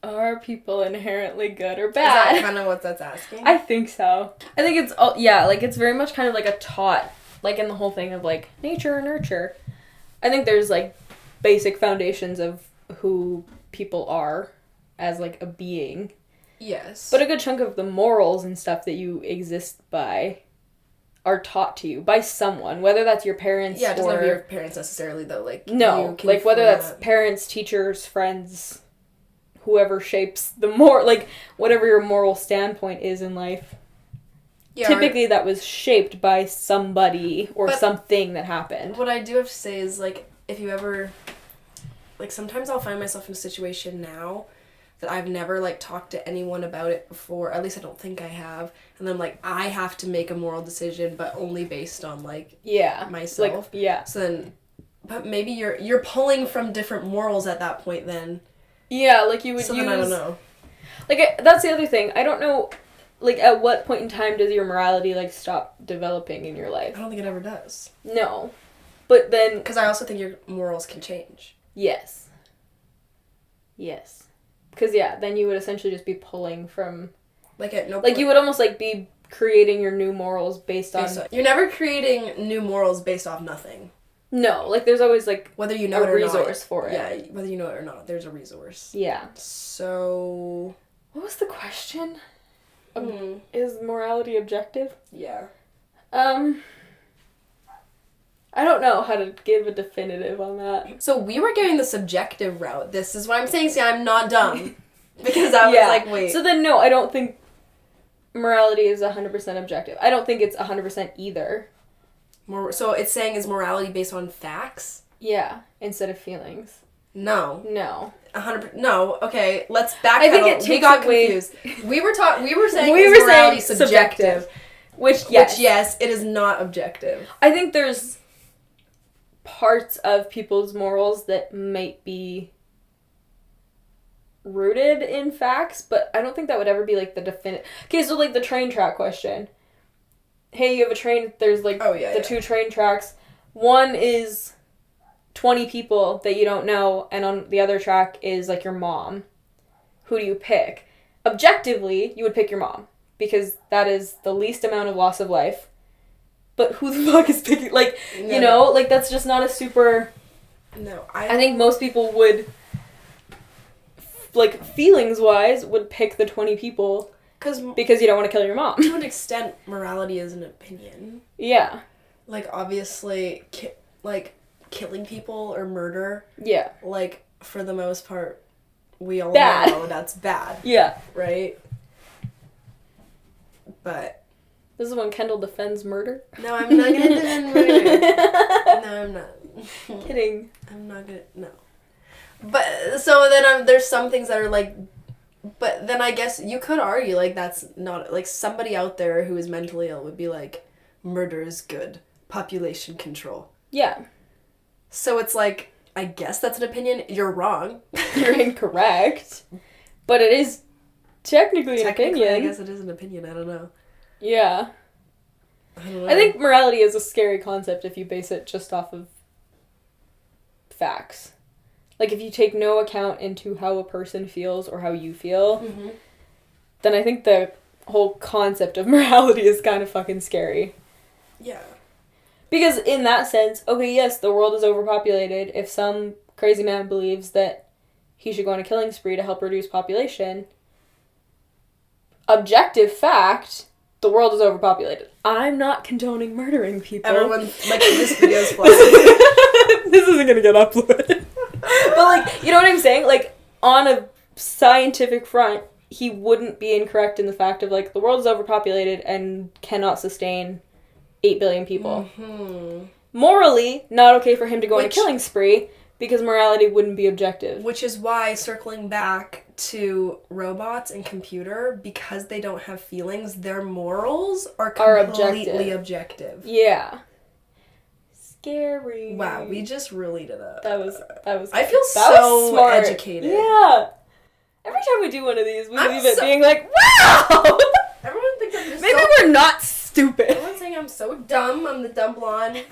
Are people inherently good or Is bad? that kind of what that's asking? I think so. I think it's, like, it's very much kind of like a taught, like in the whole thing of, like, nature and nurture. I think there's, like, basic foundations of who people are as, like, a being. Yes. But a good chunk of the morals and stuff that you exist by are taught to you by someone, whether that's your parents it doesn't have to be your parents necessarily, though. Like, no, like, whether that's parents, teachers, friends, whoever shapes the like, whatever your moral standpoint is in life. Yeah, typically that was shaped by somebody or something that happened. What I do have to say is, like, if you ever, like, sometimes I'll find myself in a situation now that I've never, like, talked to anyone about it before. At least I don't think I have. And then, like, I have to make a moral decision, but only based on, like, myself. Like, yeah. So then, but maybe you're pulling from different morals at that point then. Yeah, like, you would use... I don't know. Like, that's the other thing. I don't know, like, at what point in time does your morality, like, stop developing in your life? I don't think it ever does. No. But then... Because I also think your morals can change. Yes. Yes. Because, yeah, then you would essentially just be pulling from... Like, at no point... Like, you would almost, like, be creating your new morals based on... You're never creating new morals based off nothing. No, like, there's always, like, whether you know it or not. A resource for it. Yeah, whether you know it or not, there's a resource. Yeah. So... What was the question? Is morality objective? Yeah. I don't know how to give a definitive on that. So we were going the subjective route. This is what I'm saying. See, I'm not dumb. Because I was like, wait. So then, no, I don't think morality is 100% objective. I don't think it's 100% either. So it's saying is morality based on facts? Yeah, instead of feelings. No. 100%. No. Okay, let's backpedal. I think it takes we got confused. We were saying morality subjective. Which yes, it is not objective. I think there's parts of people's morals that might be rooted in facts, but I don't think that would ever be, like, the definitive... Okay, so, like, the train track question. Hey, you have a train, there's, like, two train tracks. One is 20 people that you don't know, and on the other track is, like, your mom. Who do you pick? Objectively, you would pick your mom, because that is the least amount of loss of life. But who the fuck is picking... Like, like, that's just not a super... No, I think most people would, like, feelings-wise, would pick the 20 people... Because you don't want to kill your mom. To an extent, morality is an opinion. Yeah. Like, obviously, killing people or murder. Yeah. Like, for the most part, we all know that's bad. Yeah. Right? But... This is when Kendall defends murder? No, I'm not gonna defend murder. No, I'm not. Kidding. I'm not gonna... No. But, so then there's some things that are, like... But then I guess you could argue, like, that's not... Like, somebody out there who is mentally ill would be like, murder is good. Population control. Yeah. So it's like, I guess that's an opinion. You're wrong. You're incorrect. But it is technically an opinion. I guess it is an opinion. I don't know. Yeah. I don't know. I think morality is a scary concept if you base it just off of facts. Like, if you take no account into how a person feels or how you feel, then I think the whole concept of morality is kind of fucking scary. Yeah. Because in that sense, okay, yes, the world is overpopulated. If some crazy man believes that he should go on a killing spree to help reduce population, objective fact, the world is overpopulated. I'm not condoning murdering people. Everyone, like, this video's flagged. This isn't gonna get uploaded. But, like, you know what I'm saying? Like, on a scientific front, he wouldn't be incorrect in the fact of, like, the world is overpopulated and cannot sustain 8 billion people. Mm-hmm. Morally, not okay for him to go on a killing spree, because morality wouldn't be objective. Which is why, circling back to robots and computer, because they don't have feelings, their morals are completely objective. Yeah. Scary. Wow, we just really did it. That was I feel so smart. educated. Yeah. Every time we do one of these, we leave it being like, wow! Everyone thinks I'm just Maybe we're not stupid. Everyone's saying I'm so dumb. I'm the dumb blonde.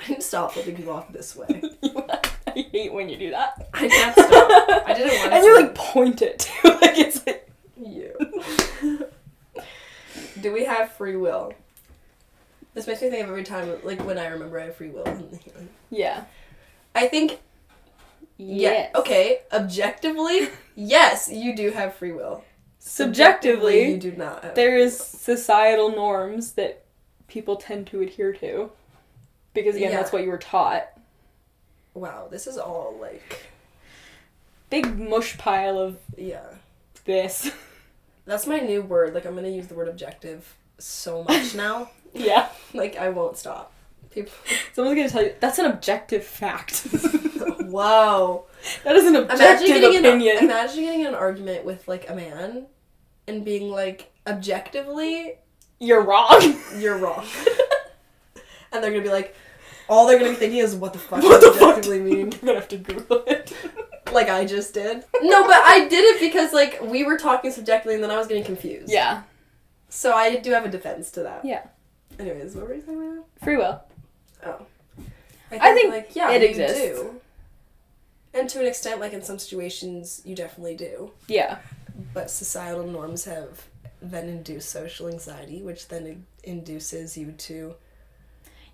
I need to stop flipping people off this way. I hate when you do that. I can't stop. I didn't want to. And you like point it too. Like it's like you. Do we have free will? This makes me think of every time, like when I remember I have free will. Yeah. I think. Yes. Yeah. Okay. Objectively, yes, you do have free will. Subjectively, you do not have there is societal norms that people tend to adhere to. Because again, that's what you were taught. Wow, this is all like... big mush pile of this. That's my new word. Like, I'm going to use the word objective so much now. Yeah. Like, I won't stop. People... Someone's going to tell you, that's an objective fact. Wow. That is an objective opinion. Imagine getting in an argument with, like, a man and being like, objectively... You're wrong. You're wrong. And they're going to be like... All they're going to be thinking is, what the fuck does objectively mean? I'm going to have to Google it. Like I just did. No, but I did it because, like, we were talking subjectively and then I was getting confused. Yeah. So I do have a defense to that. Yeah. Anyways, what were you talking about? Free will. Oh. I think like, yeah, it you exists. do. And to an extent, like, in some situations, you definitely do. Yeah. But societal norms have then induced social anxiety, which then induces you to...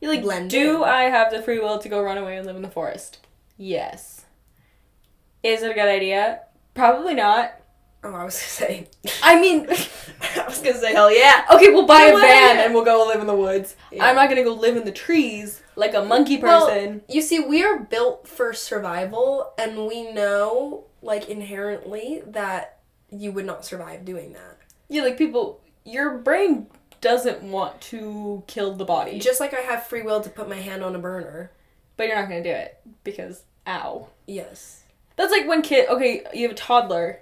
You're like, blend do in. I have the free will to go run away and live in the forest? Yes. Is it a good idea? Probably not. Oh, I was gonna say... I mean... I was gonna say, hell yeah. Okay, we'll buy a van and we'll go live in the woods. Yeah. I'm not gonna go live in the trees like a monkey person. Well, you see, we are built for survival, and we know, like, inherently that you would not survive doing that. Yeah, like, people... Your brain doesn't want to kill the body. Just like I have free will to put my hand on a burner. But you're not gonna do it. Because, ow. Yes. That's like when you have a toddler,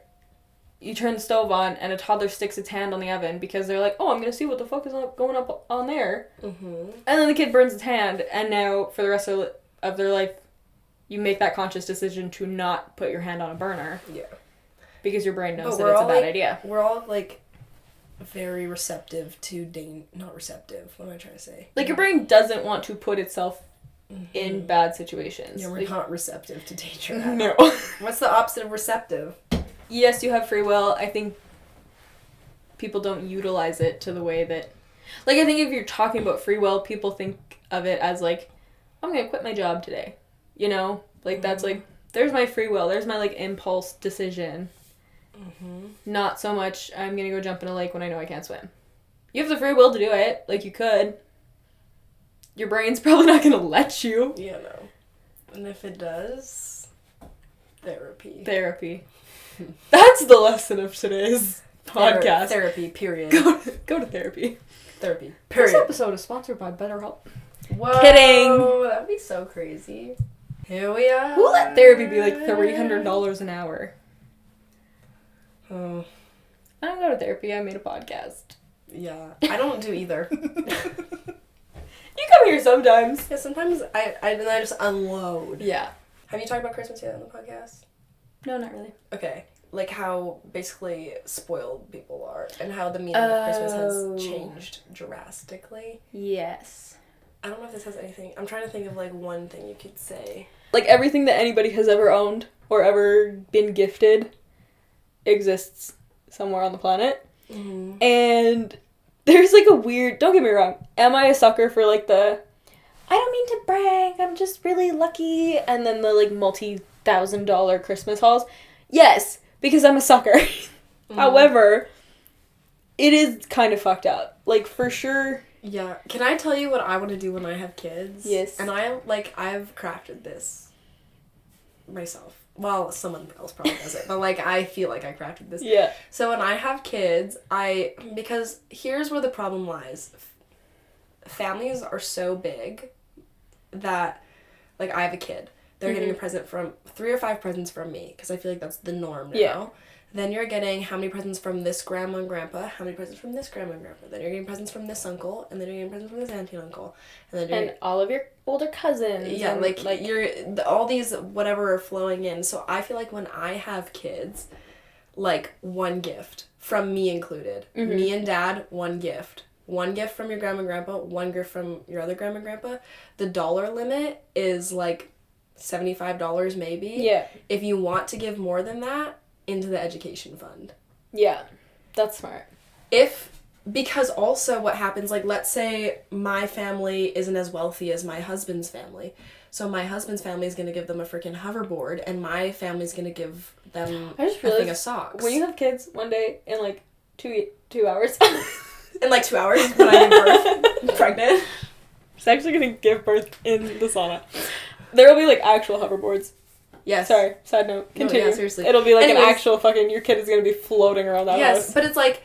you turn the stove on, and a toddler sticks its hand on the oven because they're like, oh, I'm gonna see what the fuck is going up on there. Mm-hmm. And then the kid burns its hand, and now, for the rest of their life, you make that conscious decision to not put your hand on a burner. Yeah. Because your brain knows that it's a bad idea. We're all, like, very receptive to not receptive. What am I trying to say? Like, your brain doesn't want to put itself in bad situations. Yeah, we're like, not receptive to danger. No. What's the opposite of receptive? Yes, you have free will. I think people don't utilize it to the way that... Like, I think if you're talking about free will, people think of it as, like, I'm going to quit my job today. You know? Like, that's, like, there's my free will. There's my, like, impulse decision. Mm-hmm. Not so much, I'm going to go jump in a lake when I know I can't swim. You have the free will to do it. Like, you could. Your brain's probably not going to let you. Yeah, no. And if it does, therapy. Therapy. That's the lesson of today's podcast. Therapy, period. Go to therapy. Therapy, period. This episode is sponsored by BetterHelp. Whoa. Kidding. That'd be so crazy. Here we are. Who let therapy be like $300 an hour? Oh. I don't go to therapy. I made a podcast. Yeah. I don't do either. You come here sometimes. Yeah, sometimes I just unload. Yeah. Have you talked about Christmas yet on the podcast? No, not really. Okay. Like how basically spoiled people are and how the meaning of Christmas has changed drastically. Yes. I don't know if this has anything. I'm trying to think of like one thing you could say. Like everything that anybody has ever owned or ever been gifted exists somewhere on the planet. Mm-hmm. And there's like a weird, don't get me wrong, am I a sucker for like I don't mean to brag, I'm just really lucky, and then the like multi-$1,000 Christmas hauls? Yes, because I'm a sucker. Mm-hmm. However, it is kind of fucked up. Like, for sure. Yeah. Can I tell you what I want to do when I have kids? Yes. And I've crafted this myself. Well, someone else probably does it, but like I feel like I crafted this. Yeah. So when I have kids, because here's where the problem lies. Families are so big that, like, I have a kid. They're getting a present from 3 or 5 presents from me because I feel like that's the norm now. Yeah. Then you're getting how many presents from this grandma and grandpa, how many presents from this grandma and grandpa. Then you're getting presents from this uncle, and then you're getting presents from this auntie and uncle. And then all of your older cousins. Yeah, like you're, all these whatever are flowing in. So I feel like when I have kids, like one gift, from me included. Mm-hmm. Me and dad, one gift. One gift from your grandma and grandpa, one gift from your other grandma and grandpa. The dollar limit is like $75 maybe. Yeah. If you want to give more than that, into the education fund. Yeah, that's smart. Because also what happens, like, let's say my family isn't as wealthy as my husband's family. So my husband's family is going to give them a freaking hoverboard, and my family's going to give them a thing of socks. When you have kids one day in, like, 2 hours. In, like, 2 hours when I give birth, pregnant. She's actually going to give birth in the sauna. There will be, like, actual hoverboards. Yes. Sorry, side note. Continue. No, yeah, seriously. It'll be like an actual fucking, your kid is going to be floating around that house. Yes, but it's like,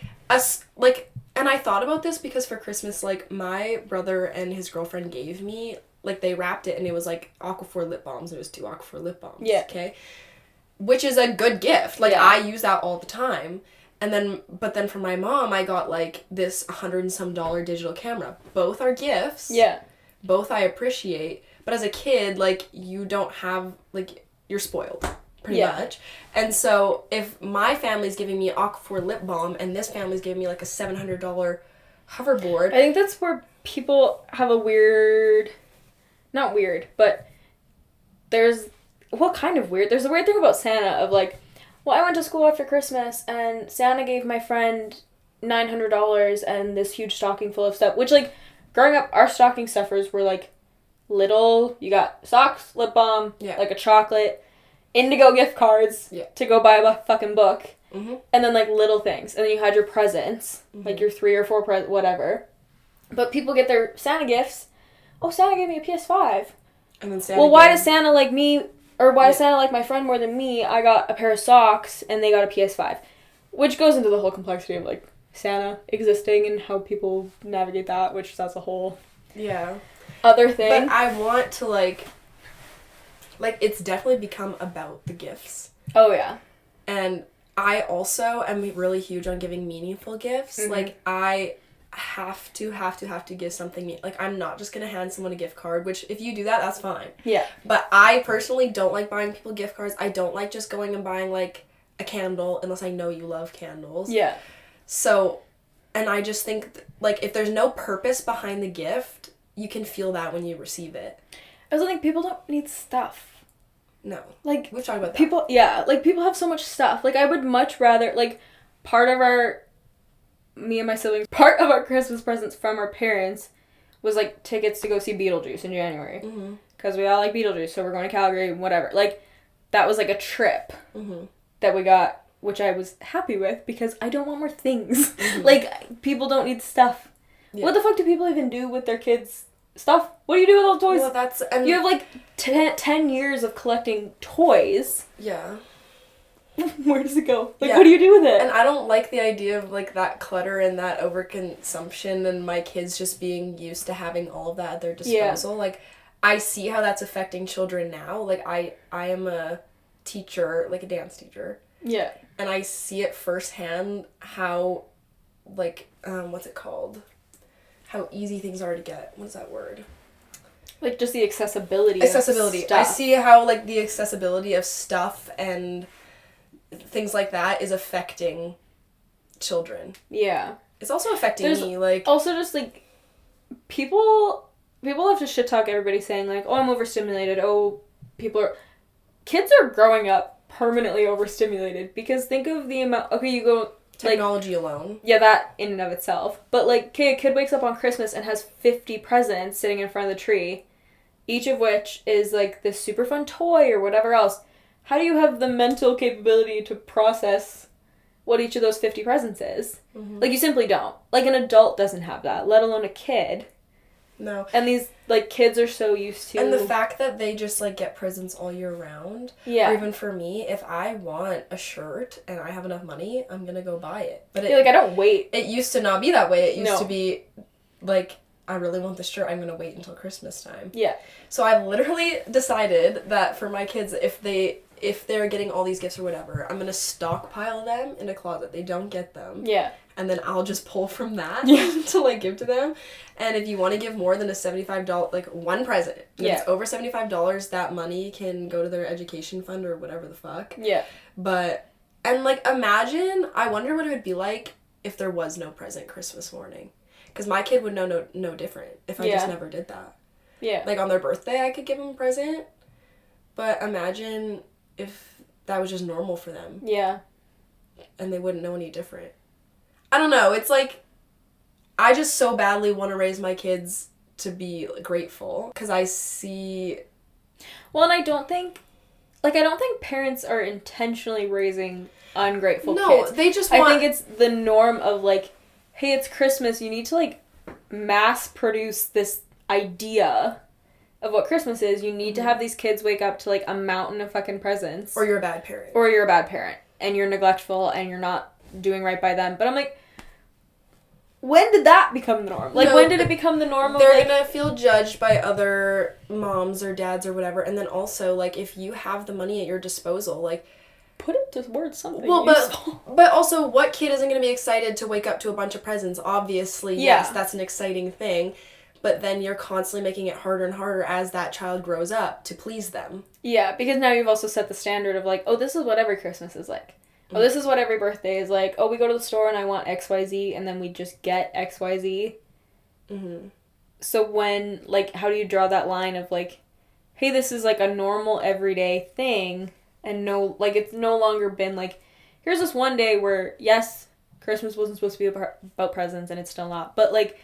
and I thought about this because for Christmas, like, my brother and his girlfriend gave me, like, they wrapped it and it was, like, Aquaphor lip balms. It was 2 Aquaphor lip balms. Yeah. Okay? Which is a good gift. Like, yeah. I use that all the time. But then for my mom, I got, like, this $100 and some digital camera. Both are gifts. Yeah. Both I appreciate. But as a kid, like, you don't have, like, you're spoiled, pretty much. And so, if my family's giving me Aquaphor lip balm, and this family's giving me, like, a $700 hoverboard... I think that's where people have a weird... Not weird, but there's... What kind of weird? There's a weird thing about Santa of, like, well, I went to school after Christmas, and Santa gave my friend $900 and this huge stocking full of stuff, which, like, growing up, our stocking stuffers were, like, little, you got socks, lip balm, like a chocolate, Indigo gift cards to go buy a fucking book, and then like little things, and then you had your presents, like your 3 or 4 whatever. But people get their Santa gifts. Oh, Santa gave me a PS5. And then Santa. Well, why does Santa like me, or why does Santa like my friend more than me? I got a pair of socks, and they got a PS5, which goes into the whole complexity of like Santa existing and how people navigate that, which that's a whole other thing. But I want to like it's definitely become about the gifts. Oh yeah. And I also am really huge on giving meaningful gifts. Like I have to give something. Like I'm not just gonna hand someone a gift card, which if you do that, that's fine. Yeah. But I personally don't like buying people gift cards. I don't like just going and buying like a candle unless I know you love candles. Yeah. So, and I just think like if there's no purpose behind the gift, you can feel that when you receive it. I also think people don't need stuff. No. Like, we've talked about that. People, like, people have so much stuff. Like, I would much rather, like, part of our Christmas presents from our parents was, like, tickets to go see Beetlejuice in January. Because we all like Beetlejuice, so we're going to Calgary, whatever. Like, that was, like, a trip that we got, which I was happy with, because I don't want more things. Like, people don't need stuff. Yeah. What the fuck do people even do with their kids' stuff? What do you do with all the toys? Well, you have, like, 10 years of collecting toys. Yeah. Where does it go? Like, what do you do with it? And I don't like the idea of, like, that clutter and that overconsumption and my kids just being used to having all of that at their disposal. Yeah. Like, I see how that's affecting children now. Like, I am a teacher, like, a dance teacher. Yeah. And I see it firsthand how, like, what's it called? How easy things are to get. What is that word? Like, just the accessibility of stuff. I see how, like, the accessibility of stuff and things like that is affecting children. Yeah. It's also affecting me, like... Also just, like, people have to shit talk everybody saying, like, oh, I'm overstimulated, kids are growing up permanently overstimulated, because think of the amount... Okay, you go... Technology alone. Yeah, that in and of itself. But, like, okay, a kid wakes up on Christmas and has 50 presents sitting in front of the tree, each of which is, like, this super fun toy or whatever else. How do you have the mental capability to process what each of those 50 presents is? Like, you simply don't. Like, an adult doesn't have that, let alone a kid. No. And these, like, kids are so used to... And the fact that they just, like, get presents all year round. Yeah. Or even for me, if I want a shirt and I have enough money, I'm gonna go buy it. But like, I don't wait. It used to not be that way. It used to be, like, I really want this shirt, I'm gonna wait until Christmas time. Yeah. So I've literally decided that for my kids, if they if they're getting all these gifts or whatever, I'm going to stockpile them in a closet. They don't get them. Yeah. And then I'll just pull from that to, like, give to them. And if you want to give more than a $75, like, one present, if it's over $75, that money can go to their education fund or whatever the fuck. Yeah. But, and, like, imagine, I wonder what it would be like if there was no present Christmas morning. Because my kid would know no different if I just never did that. Yeah. Like, on their birthday, I could give them a present. But imagine if that was just normal for them. Yeah. And they wouldn't know any different. I don't know. It's like, I just so badly want to raise my kids to be grateful. Because I see... Well, and I don't think parents are intentionally raising ungrateful kids. No, they just want... I think it's the norm of, like, hey, it's Christmas. You need to, like, mass produce this idea of what Christmas is. You need to have these kids wake up to, like, a mountain of fucking presents. Or you're a bad parent. Or you're a bad parent. And you're neglectful and you're not doing right by them. But I'm like, when did that become the norm? Like, when did it become the norm of, they're gonna feel judged by other moms or dads or whatever. And then also, like, if you have the money at your disposal, like... Put it towards something. Well, but also, what kid isn't gonna be excited to wake up to a bunch of presents? Obviously, yes, that's an exciting thing. But then you're constantly making it harder and harder as that child grows up to please them. Yeah, because now you've also set the standard of, like, oh, this is what every Christmas is like. Oh, this is what every birthday is like. Oh, we go to the store and I want XYZ, and then we just get XYZ. Mm-hmm. So when, like, how do you draw that line of, like, hey, this is, like, a normal everyday thing, and no, like, it's no longer been, like, here's this one day where, yes, Christmas wasn't supposed to be about presents, and it's still not, but, like,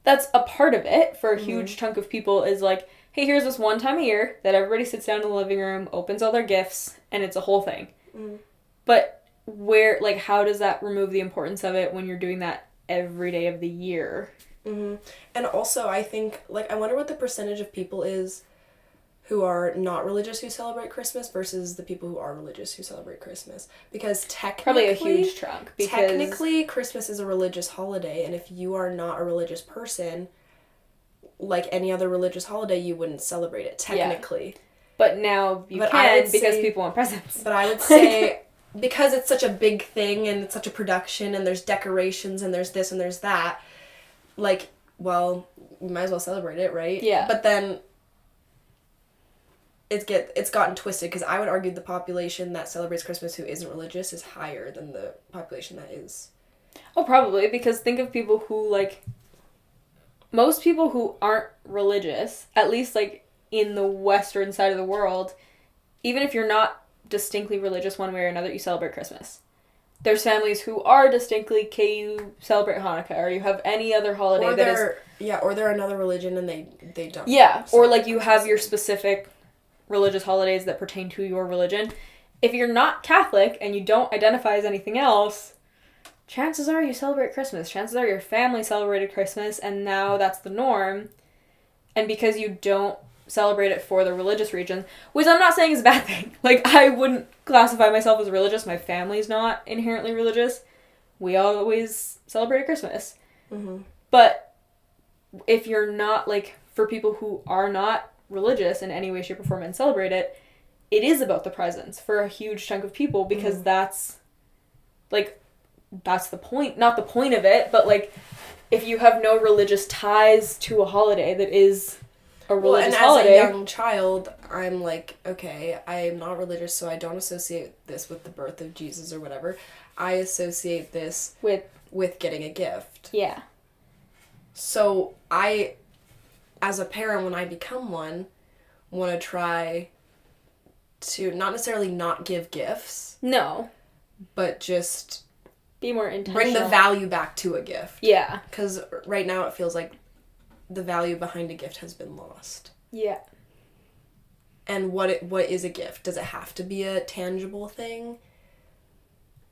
that's a part of it for a huge chunk of people is, like, hey, here's this one time a year that everybody sits down in the living room, opens all their gifts, and it's a whole thing. Mm-hmm. But where, like, how does that remove the importance of it when you're doing that every day of the year? Mm-hmm. And also, I think, like, I wonder what the percentage of people is who are not religious who celebrate Christmas versus the people who are religious who celebrate Christmas. Because technically... Probably a huge chunk. Because technically, Christmas is a religious holiday, and if you are not a religious person, like any other religious holiday, you wouldn't celebrate it, technically. Yeah. But now you can because people want presents. But I would say... Because it's such a big thing and it's such a production and there's decorations and there's this and there's that, like, well, you might as well celebrate it, right? Yeah. But then it's gotten twisted because I would argue the population that celebrates Christmas who isn't religious is higher than the population that is. Oh, probably, because think of people who, like, most people who aren't religious, at least, like, in the Western side of the world, even if you're not distinctly religious one way or another, you celebrate Christmas. There's families who are distinctly you celebrate Hanukkah, or you have any other holiday or they're another religion and they don't. Yeah, or like you have your specific religious holidays that pertain to your religion. If you're not Catholic and you don't identify as anything else, chances are you celebrate Christmas. Chances are your family celebrated Christmas and now that's the norm. And because you don't celebrate it for the religious region, which I'm not saying is a bad thing. Like, I wouldn't classify myself as religious. My family's not inherently religious. We always celebrate Christmas. Mm-hmm. But if you're not, like, for people who are not religious in any way, shape, or form and celebrate it, it is about the presents for a huge chunk of people because that's the point. Not the point of it, but, like, if you have no religious ties to a holiday that is a religious holiday. As a young child, I'm like, okay, I am not religious, so I don't associate this with the birth of Jesus or whatever. I associate this with getting a gift. Yeah. So I, as a parent, when I become one, want to try to not necessarily not give gifts. No. But just be more intentional. Bring the value back to a gift. Yeah. Because right now it feels like the value behind a gift has been lost. Yeah. And what is a gift? Does it have to be a tangible thing?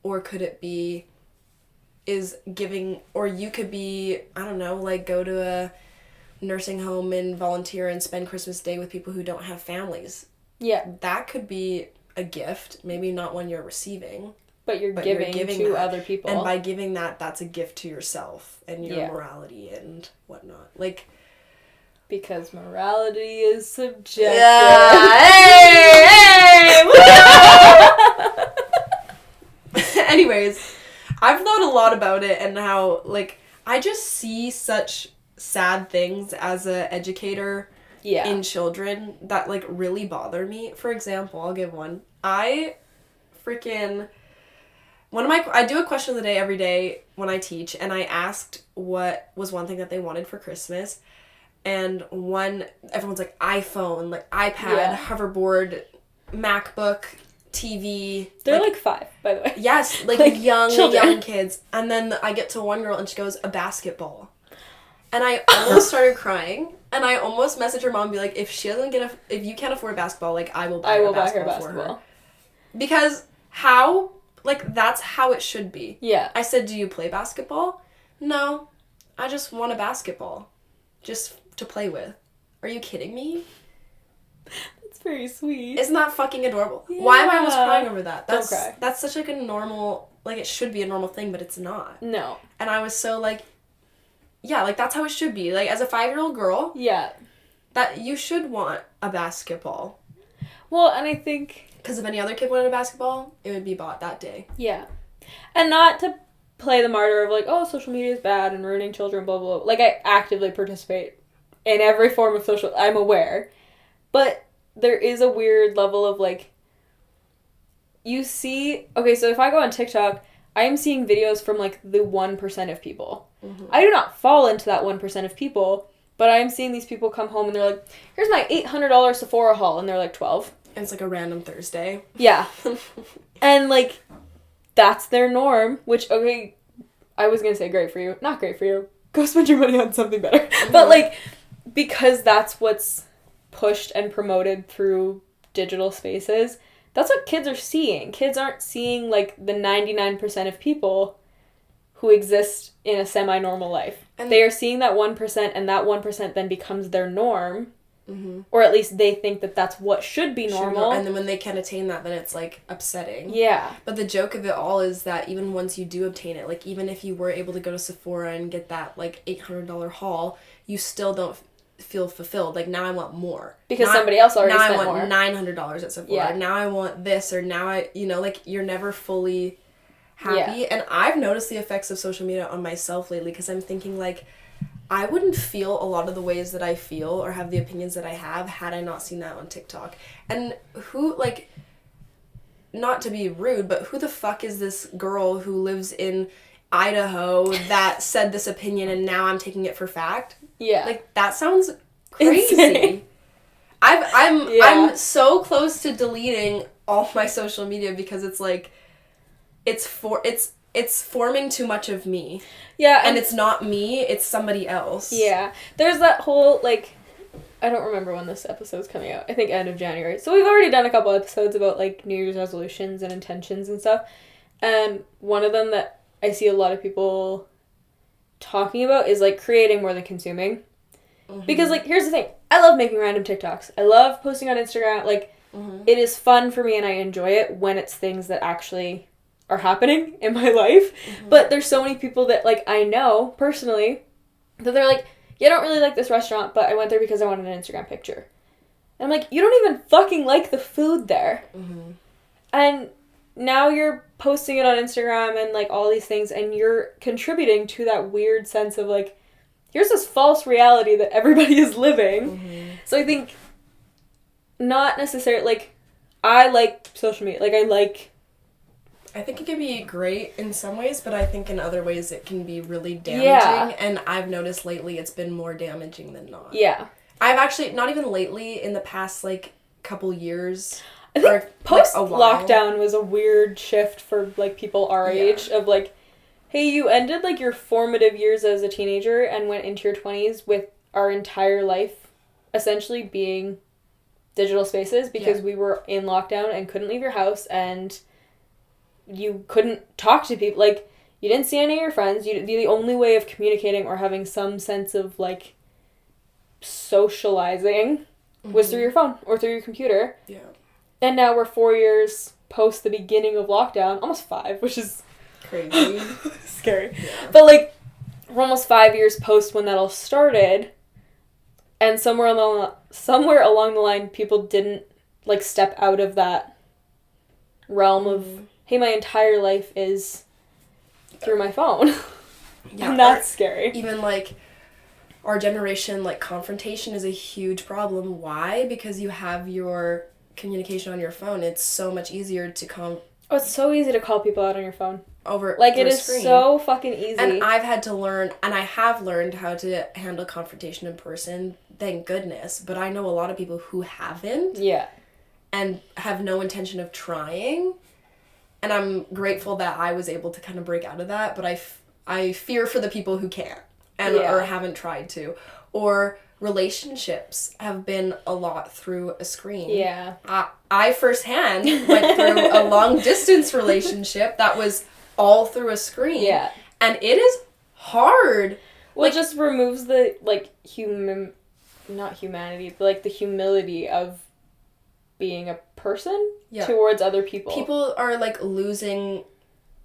Or could it be or you could be, I don't know, like go to a nursing home and volunteer and spend Christmas Day with people who don't have families. Yeah. That could be a gift, maybe not one you're receiving. But you're giving to other people. And by giving that, that's a gift to yourself and your morality and whatnot. Like, because morality is subjective. Yeah. Hey! game! Anyways, I've thought a lot about it and how, like, I just see such sad things as an educator in children that, like, really bother me. For example, I'll give one. I do a question of the day every day when I teach, and I asked what was one thing that they wanted for Christmas. And everyone's like, iPhone, like, iPad, hoverboard, MacBook, TV. They're like 5, by the way. Yes, like young kids. And then I get to one girl and she goes, a basketball. And I almost started crying. And I almost messaged her mom and be like, if you can't afford a basketball, like, I will buy her a basketball for her. Because that's how it should be. Yeah. I said, do you play basketball? No. I just want a basketball. Just to play with. Are you kidding me? That's very sweet. Isn't that fucking adorable? Yeah. Why am I almost crying over that? Don't cry. That's such like a normal, like, it should be a normal thing, but it's not. No. And I was so like, yeah, like, that's how it should be. Like, as a 5-year-old girl. Yeah. That you should want a basketball. Well, and I think... Because if any other kid wanted a basketball, it would be bought that day. Yeah. And not to play the martyr of, like, oh, social media is bad and ruining children, blah, blah, blah. Like, I actively participate in every form of social... I'm aware. But there is a weird level of, like... You see... Okay, so if I go on TikTok, I am seeing videos from, like, the 1% of people. Mm-hmm. I do not fall into that 1% of people, but I am seeing these people come home and they're like, here's my $800 Sephora haul, and they're, like, 12. And it's, like, a random Thursday. Yeah. And, like... That's their norm, which, okay, I was going to say great for you. Not great for you. Go spend your money on something better. Mm-hmm. But, like, because that's what's pushed and promoted through digital spaces, that's what kids are seeing. Kids aren't seeing, like, the 99% of people who exist in a semi-normal life. And they are seeing that 1%, and that 1% then becomes their norm. Mm-hmm. Or at least they think that that's what should be normal. And then when they can't attain that, then it's, like, upsetting. Yeah. But the joke of it all is that even once you do obtain it, like, even if you were able to go to Sephora and get that, like, $800 haul, you still don't feel fulfilled. Like, now I want more. Because somebody else already spent more. Now I want $900 at Sephora. Yeah. Now I want this, or now I, like, you're never fully happy. Yeah. And I've noticed the effects of social media on myself lately, because I'm thinking, like, I wouldn't feel a lot of the ways that I feel or have the opinions that I have had I not seen that on TikTok. And who, like, not to be rude, but who the fuck is this girl who lives in Idaho that said this opinion and now I'm taking it for fact? Yeah. Like, that sounds crazy. Insane. I'm so close to deleting all my social media because it's like, it's forming too much of me. Yeah. And it's not me, it's somebody else. Yeah. There's that whole, like, I don't remember when this episode's coming out. I think end of January. So we've already done a couple episodes about, like, New Year's resolutions and intentions and stuff. And one of them that I see a lot of people talking about is, like, creating more than consuming. Mm-hmm. Because, like, here's the thing. I love making random TikToks. I love posting on Instagram. Like, it is fun for me and I enjoy it when it's things that actually are happening in my life. Mm-hmm. But there's so many people that, like, I know personally that they're like, yeah, I don't really like this restaurant, but I went there because I wanted an Instagram picture. And I'm like, you don't even fucking like the food there. Mm-hmm. And now you're posting it on Instagram and, like, all these things, and you're contributing to that weird sense of, like, here's this false reality that everybody is living. Mm-hmm. So I think not necessarily, like, I like social media. Like, I think it can be great in some ways, but I think in other ways it can be really damaging. Yeah. And I've noticed lately it's been more damaging than not. Yeah. I've actually, not even lately, in the past, like, couple years. I think post-lockdown was a weird shift for, like, people our age of, like, hey, you ended, like, your formative years as a teenager and went into your 20s with our entire life essentially being digital spaces because we were in lockdown and couldn't leave your house and you couldn't talk to people. Like, you didn't see any of your friends. The only way of communicating or having some sense of, like, socializing was through your phone or through your computer. Yeah. And now we're 4 years post the beginning of lockdown, almost 5, which is crazy. Scary. Yeah. But, like, we're almost 5 years post when that all started, and somewhere along the line, people didn't like, step out of that realm of, hey, my entire life is through my phone. Yeah, and that's scary. Even, like, our generation, like, confrontation is a huge problem. Why? Because you have your communication on your phone. It's so much easier to Oh, it's so easy to call people out on your phone. Over like, it is so fucking easy. And I've had to learn, and I have learned how to handle confrontation in person, thank goodness. But I know a lot of people who haven't. Yeah. And have no intention of trying. And I'm grateful that I was able to kind of break out of that. But I fear for the people who can't. And or haven't tried to. Or relationships have been a lot through a screen. Yeah. I firsthand went through a long distance relationship that was all through a screen. Yeah. And it is hard. Well, it just removes the, like, not humanity, but, like, the humility of being a person towards other people. People are, like, losing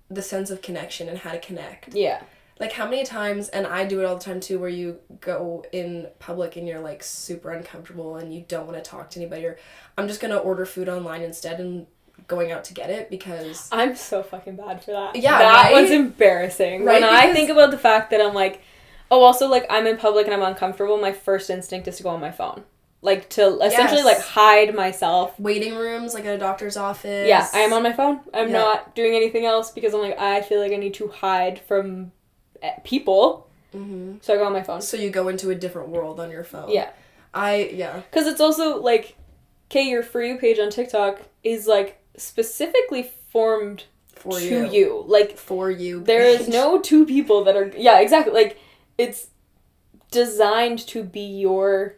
the sense of connection and how to connect. Yeah. Like, how many times, and I do it all the time too, where you go in public and you're, like, super uncomfortable and you don't want to talk to anybody, or I'm just going to order food online instead and going out to get it because... I'm so fucking bad for that. Yeah, that one's embarrassing. Right? When I think about the fact that I'm like, oh, also, like, I'm in public and I'm uncomfortable, my first instinct is to go on my phone. Like, to essentially, like, hide myself. Waiting rooms, like, at a doctor's office. Yeah, I am on my phone. I'm not doing anything else because I'm like, I feel like I need to hide from people. Mm-hmm. So I go on my phone. So you go into a different world on your phone. Yeah. Because it's also, like, okay, your For You page on TikTok is, like, specifically formed for you. Like, for you. There is no two people that are... Yeah, exactly. Like, it's designed to be your...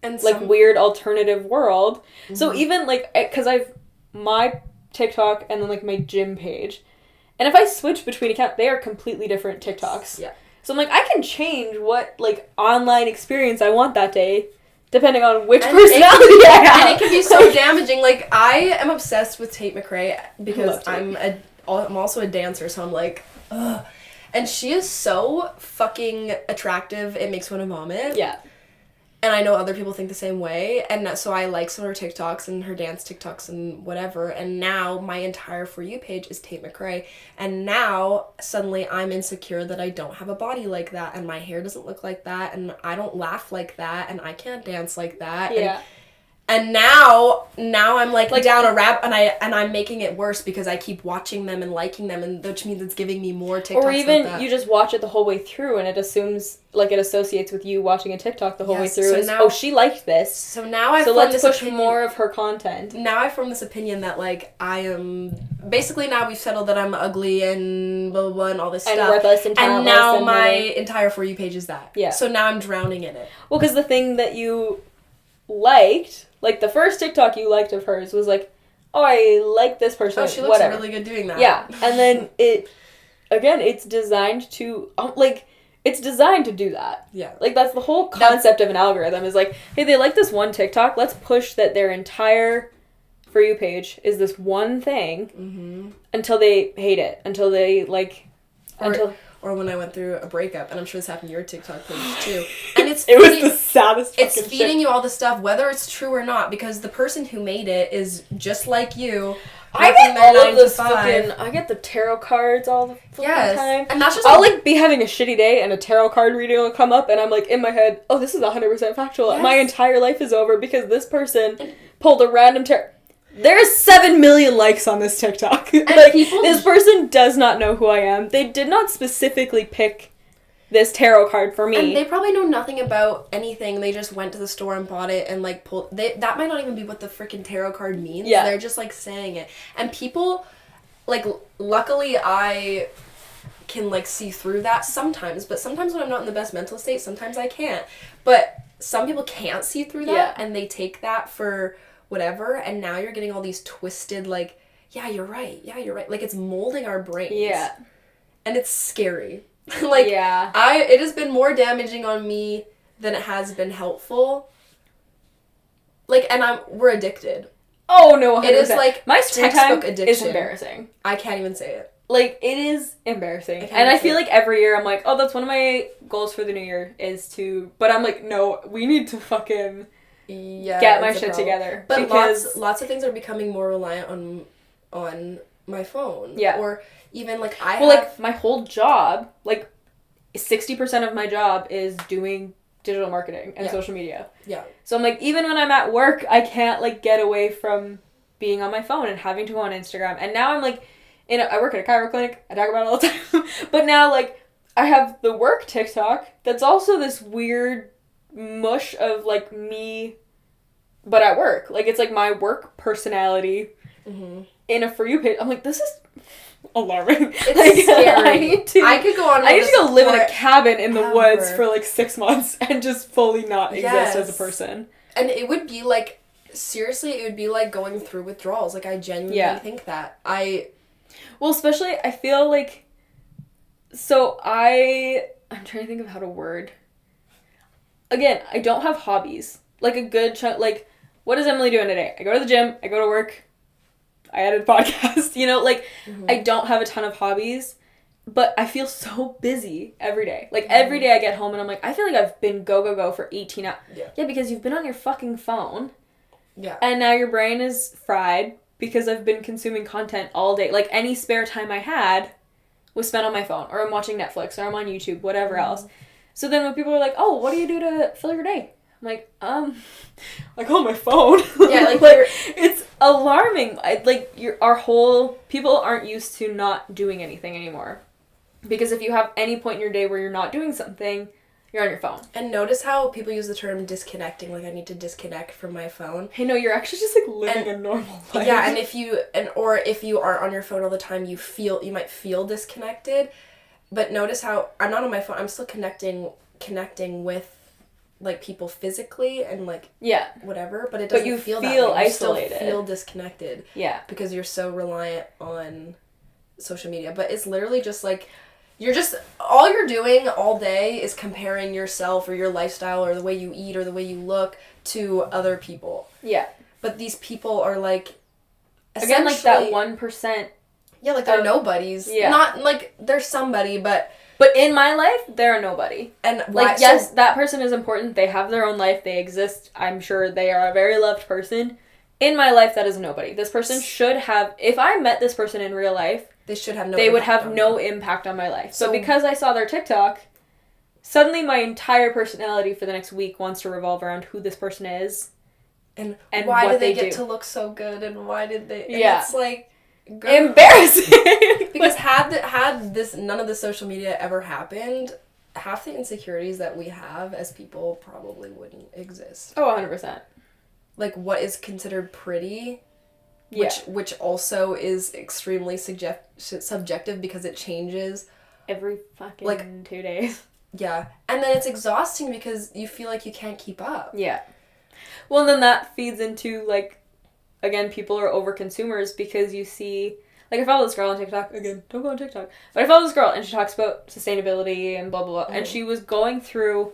And like, weird alternative world. Mm-hmm. So even, like, because I've my TikTok and then, like, my gym page. And if I switch between accounts, they are completely different TikToks. Yeah. So I'm like, I can change what, like, online experience I want that day, depending on which personality I have. And it can be so damaging. Like, I am obsessed with Tate McRae because I'm also a dancer, so I'm like, ugh. And she is so fucking attractive, it makes me want to vomit. Yeah. And I know other people think the same way, and so I like some of her TikToks and her dance TikToks and whatever, and now my entire For You page is Tate McRae, and now suddenly I'm insecure that I don't have a body like that, and my hair doesn't look like that, and I don't laugh like that, and I can't dance like that. Yeah. And now I'm like down a rap, and I'm making it worse because I keep watching them and liking them, and which means it's giving me more TikToks. Or even like that. You just watch it the whole way through, and it assumes, like, it associates with you watching a TikTok the whole way through. So she liked this. So now let's push more of her content. Now I form this opinion that, like, I am basically, now we've settled that I'm ugly and blah blah blah and all this and stuff, worthless and talentless, and now and my entire For You page is that. Yeah. So now I'm drowning in it. Well, because the thing that you liked, like, the first TikTok you liked of hers was like, oh, I like this person. Oh, she looks really good doing that. Yeah, and then it's designed to, it's designed to do that. Yeah. Like, that's the whole concept of an algorithm, is like, hey, they like this one TikTok, let's push that their entire For You page is this one thing until they hate it, until they, like, Or when I went through a breakup, and I'm sure this happened to your TikTok page too. And it was the saddest fucking It's feeding you all the stuff, whether it's true or not, because the person who made it is just like you. I get all of this I get the tarot cards all the fucking time. And that's just I'll, like, be having a shitty day, and a tarot card reading will come up, and I'm like, in my head, oh, this is 100% factual. Yes. My entire life is over because this person pulled a random tarot. There's 7 million likes on this TikTok. Like, this person does not know who I am. They did not specifically pick this tarot card for me. And they probably know nothing about anything. They just went to the store and bought it and, like, pulled... that might not even be what the freaking tarot card means. Yeah. They're just, like, saying it. And people, like, luckily I can, like, see through that sometimes. But sometimes when I'm not in the best mental state, sometimes I can't. But some people can't see through that, and they take that for... whatever, and now you're getting all these twisted, like, yeah, you're right, like, it's molding our brains. Yeah. And it's scary. Like, yeah. It has been more damaging on me than it has been helpful. Like, and we're addicted. Oh, no, 100%. It is, like, my screen time addiction. is embarrassing. I can't even say it. Like, it is embarrassing. And I feel like every year I'm like, oh, that's one of my goals for the new year is to... But I'm like, no, we need to fucking... get my shit together. But lots of things are becoming more reliant on my phone. Yeah. Or even, like, like, my whole job, like, 60% of my job is doing digital marketing and social media. Yeah. So I'm like, even when I'm at work, I can't, like, get away from being on my phone and having to go on Instagram. And now I'm, like, I work at a chiro clinic. I talk about it all the time. But now, like, I have the work TikTok that's also this weird mush of, like, me, but at work. Like, it's, like, my work personality in a For You page. I'm like, this is alarming. It's like, scary. I could go on. I need to go live in a cabin in the woods for, like, 6 months and just fully not exist as a person. And it would be, like, seriously, it would be, like, going through withdrawals. Like, I genuinely think that. Well, especially, I feel like... So, I'm trying to think of how to word. Again, I don't have hobbies. Like, a good chunk... Like, what is Emily doing today? I go to the gym, I go to work, I edit a podcast, you know? Like, I don't have a ton of hobbies, but I feel so busy every day. Like, every day I get home and I'm like, I feel like I've been go for 18 hours. Yeah, because you've been on your fucking phone. Yeah. And now your brain is fried because I've been consuming content all day. Like, any spare time I had was spent on my phone, or I'm watching Netflix, or I'm on YouTube, whatever else. So then when people are like, oh, what do you do to fill your day? I'm like, like, on my phone. Yeah, like, it's alarming. People aren't used to not doing anything anymore. Because if you have any point in your day where you're not doing something, you're on your phone. And notice how people use the term disconnecting, like, I need to disconnect from my phone. Hey, no, you're actually just, like, living a normal life. Yeah, and if you are on your phone all the time, you might feel disconnected. But notice how I'm not on my phone, I'm still connecting with, like, people physically and, like, whatever, but it doesn't feel that way. Isolated. You still feel disconnected. Yeah. Because you're so reliant on social media. But it's literally just, like, all you're doing all day is comparing yourself or your lifestyle or the way you eat or the way you look to other people. Yeah. But these people are, like, again, like, that 1%. Yeah, like, they're nobodies. Yeah. Not, like, they're somebody, but in my life, they're a nobody. And, like, yes, that person is important. They have their own life. They exist. I'm sure they are a very loved person. In my life, that is a nobody. This person should have... If I met this person in real life... They would have no impact on my life. So because I saw their TikTok, suddenly my entire personality for the next week wants to revolve around who this person is. And why did they get to look so good, and why did they... And it's like... Girl. Embarrassing! Because had none of the social media ever happened, half the insecurities that we have as people probably wouldn't exist. Oh, 100%. Like, what is considered pretty... Which also is extremely subjective because it changes every fucking, like, 2 days. Yeah. And then it's exhausting because you feel like you can't keep up. Yeah. Well, and then that feeds into, like, again, people are over consumers because you see, like, I follow this girl on TikTok. Again, don't go on TikTok. But I follow this girl and she talks about sustainability and blah, blah, blah. And she was going through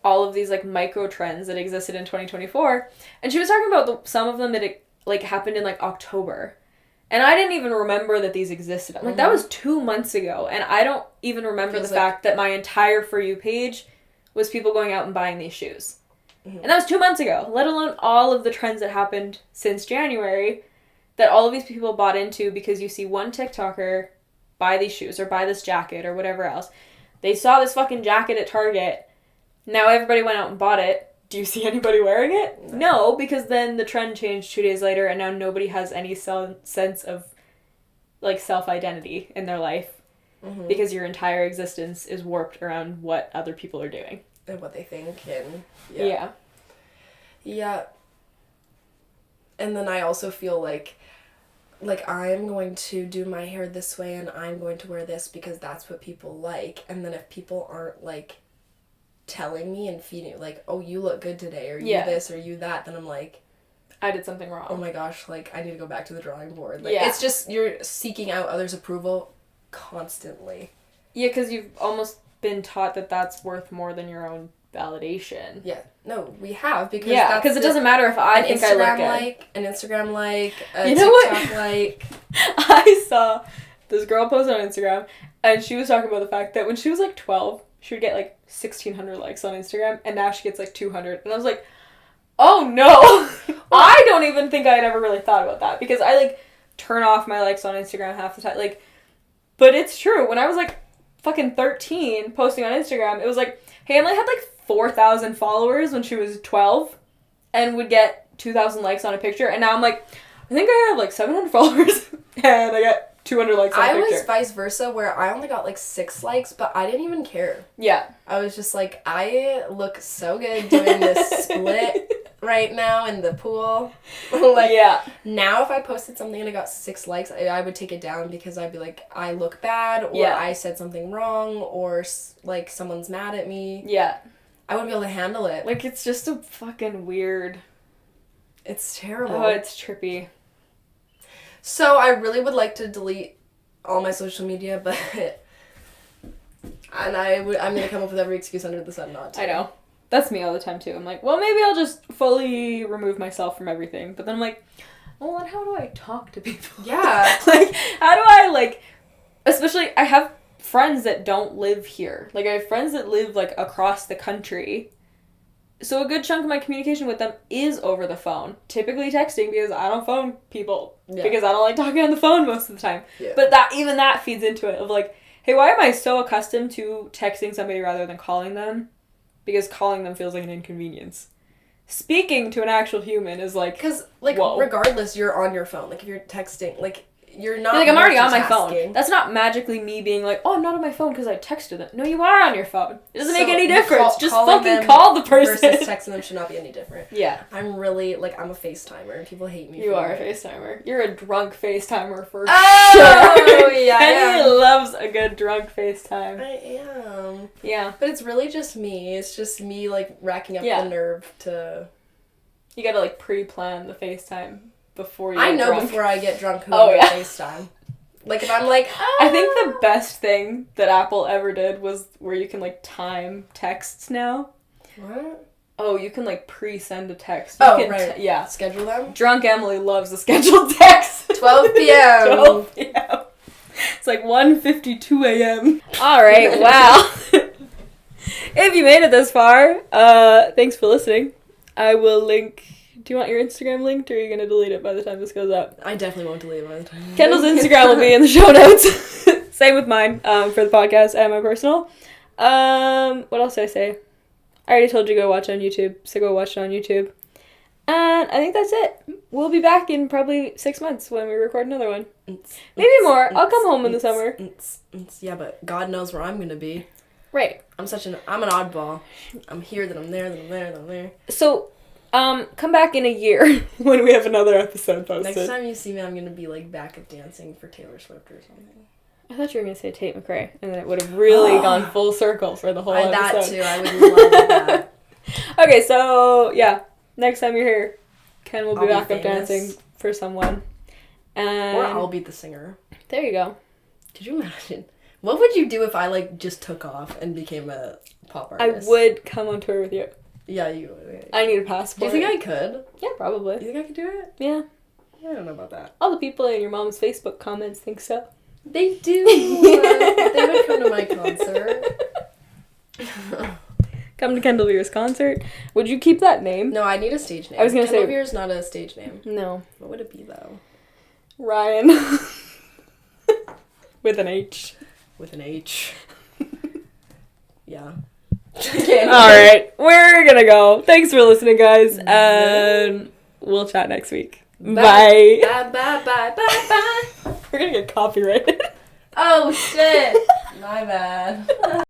all of these, like, micro trends that existed in 2024. And she was talking about some of them that like, happened in, like, October. And I didn't even remember that these existed. I'm like, that was 2 months ago. And I don't even remember the fact that my entire For You page was people going out and buying these shoes. And that was 2 months ago. Let alone all of the trends that happened since January that all of these people bought into because you see one TikToker buy these shoes or buy this jacket or whatever else. They saw this fucking jacket at Target. Now everybody went out and bought it. Do you see anybody wearing it? No, because then the trend changed 2 days later and now nobody has any sense of, like, self-identity in their life because your entire existence is warped around what other people are doing. And what they think, and... Yeah. And then I also feel like I'm going to do my hair this way and I'm going to wear this because that's what people like. And then if people aren't, like, telling me and feeding, like, oh, you look good today, or you this, or you that, then I'm like... I did something wrong. Oh my gosh, like, I need to go back to the drawing board. Like, it's just, you're seeking out others' approval constantly. Yeah, because you've almost been taught that that's worth more than your own validation. Yeah. No, we have, because because it doesn't matter if I think I look good. An Instagram like, a you know TikTok what? like. I saw this girl post on Instagram, and she was talking about the fact that when she was, like, 12, she would get, like, 1,600 likes on Instagram, and now she gets, like, 200. And I was like, Oh, no. I don't even think I'd ever really thought about that because I, like, turn off my likes on Instagram half the time. Like, but it's true. When I was, like, fucking 13 posting on Instagram, it was like, hey, Emily had, like, 4,000 followers when she was 12 and would get 2,000 likes on a picture. And now I'm like, I think I have, like, 700 followers and I got 200 likes on a picture. I was vice versa, where I only got, like, 6 likes, but I didn't even care. Yeah. I was just like, I look so good doing this split right now in the pool. Like, yeah. Now if I posted something and I got 6 likes, I would take it down because I'd be like, I look bad, or I said something wrong, or, like, someone's mad at me. Yeah. I wouldn't be able to handle it. Like, it's just a fucking weird... It's terrible. Oh, it's trippy. So I really would like to delete all my social media, but I'm gonna come up with every excuse under the sun not to. I know. That's me all the time too. I'm like, well, maybe I'll just fully remove myself from everything. But then I'm like, well, then how do I talk to people? Yeah. Like, how do I, like, especially, I have friends that don't live here. Like, I have friends that live, like, across the country. So a good chunk of my communication with them is over the phone. Typically texting because I don't phone people. Yeah. Because I don't like talking on the phone most of the time. Yeah. But even that feeds into it of like, hey, why am I so accustomed to texting somebody rather than calling them? Because calling them feels like an inconvenience. Speaking to an actual human is like, because, like, whoa. Regardless, you're on your phone. Like, if you're texting, like, you're not like, I'm already on my phone. That's not magically me being like, oh, I'm not on my phone because I texted them. No, you are on your phone. It doesn't make any difference. Just fucking call the person. Versus texting them should not be any different. Yeah. I'm really, like, I'm a FaceTimer, and people hate me. You are a FaceTimer. You're a drunk FaceTimer for sure. Oh, yeah. Penny loves a good drunk FaceTime. I am. Yeah. But it's really just me. It's just me, like, racking up the nerve to... You gotta, like, pre-plan the FaceTime. Before you I know drunk. Before I get drunk who I'm gonna FaceTime. Like, if I'm like, I think the best thing that Apple ever did was where you can, like, time texts now. What? Oh, you can, like, pre-send a text. Right. Yeah. Schedule them? Drunk Emily loves a scheduled text. 12 p.m. 12 p.m. It's like 1:52 a.m. Alright, wow. If you made it this far, thanks for listening. I will link... Do you want your Instagram linked, or are you going to delete it by the time this goes up? I definitely won't delete it by the time. Kendall's Instagram will be in the show notes. Same with mine, for the podcast and my personal. What else did I say? I already told you to go watch on YouTube, so go watch it on YouTube. And I think that's it. We'll be back in probably 6 months when we record another one. Maybe more. I'll come home in the summer. Yeah, but God knows where I'm going to be. Right. I'm an oddball. I'm here, then I'm there, then I'm there, then I'm there. So... come back in a year when we have another episode posted. Next time you see me, I'm going to be, like, back up dancing for Taylor Swift or something. I thought you were going to say Tate McRae, and then it would have really gone full circle for the whole episode. That, too. I would love that. Okay, so, yeah. Next time you're here, Ken will be back up dancing for someone. And or I'll be the singer. There you go. Could you imagine? What would you do if I, like, just took off and became a pop artist? I would come on tour with you. Yeah, you would. I need a passport. Do you think I could? Yeah, probably. You think I could do it? Yeah. I don't know about that. All the people in your mom's Facebook comments think so. They do. They would come to my concert. Come to Kendall Veer's concert. Would you keep that name? No, I need a stage name. I was going to say... Kendall Veer's not a stage name. No. What would it be, though? Ryan. With an H. With an H. Yeah. Alright, we're gonna go. Thanks for listening, guys, and we'll chat next week. Bye. Bye, bye, bye, bye, bye. We're gonna get copyrighted. Oh, shit. My bad.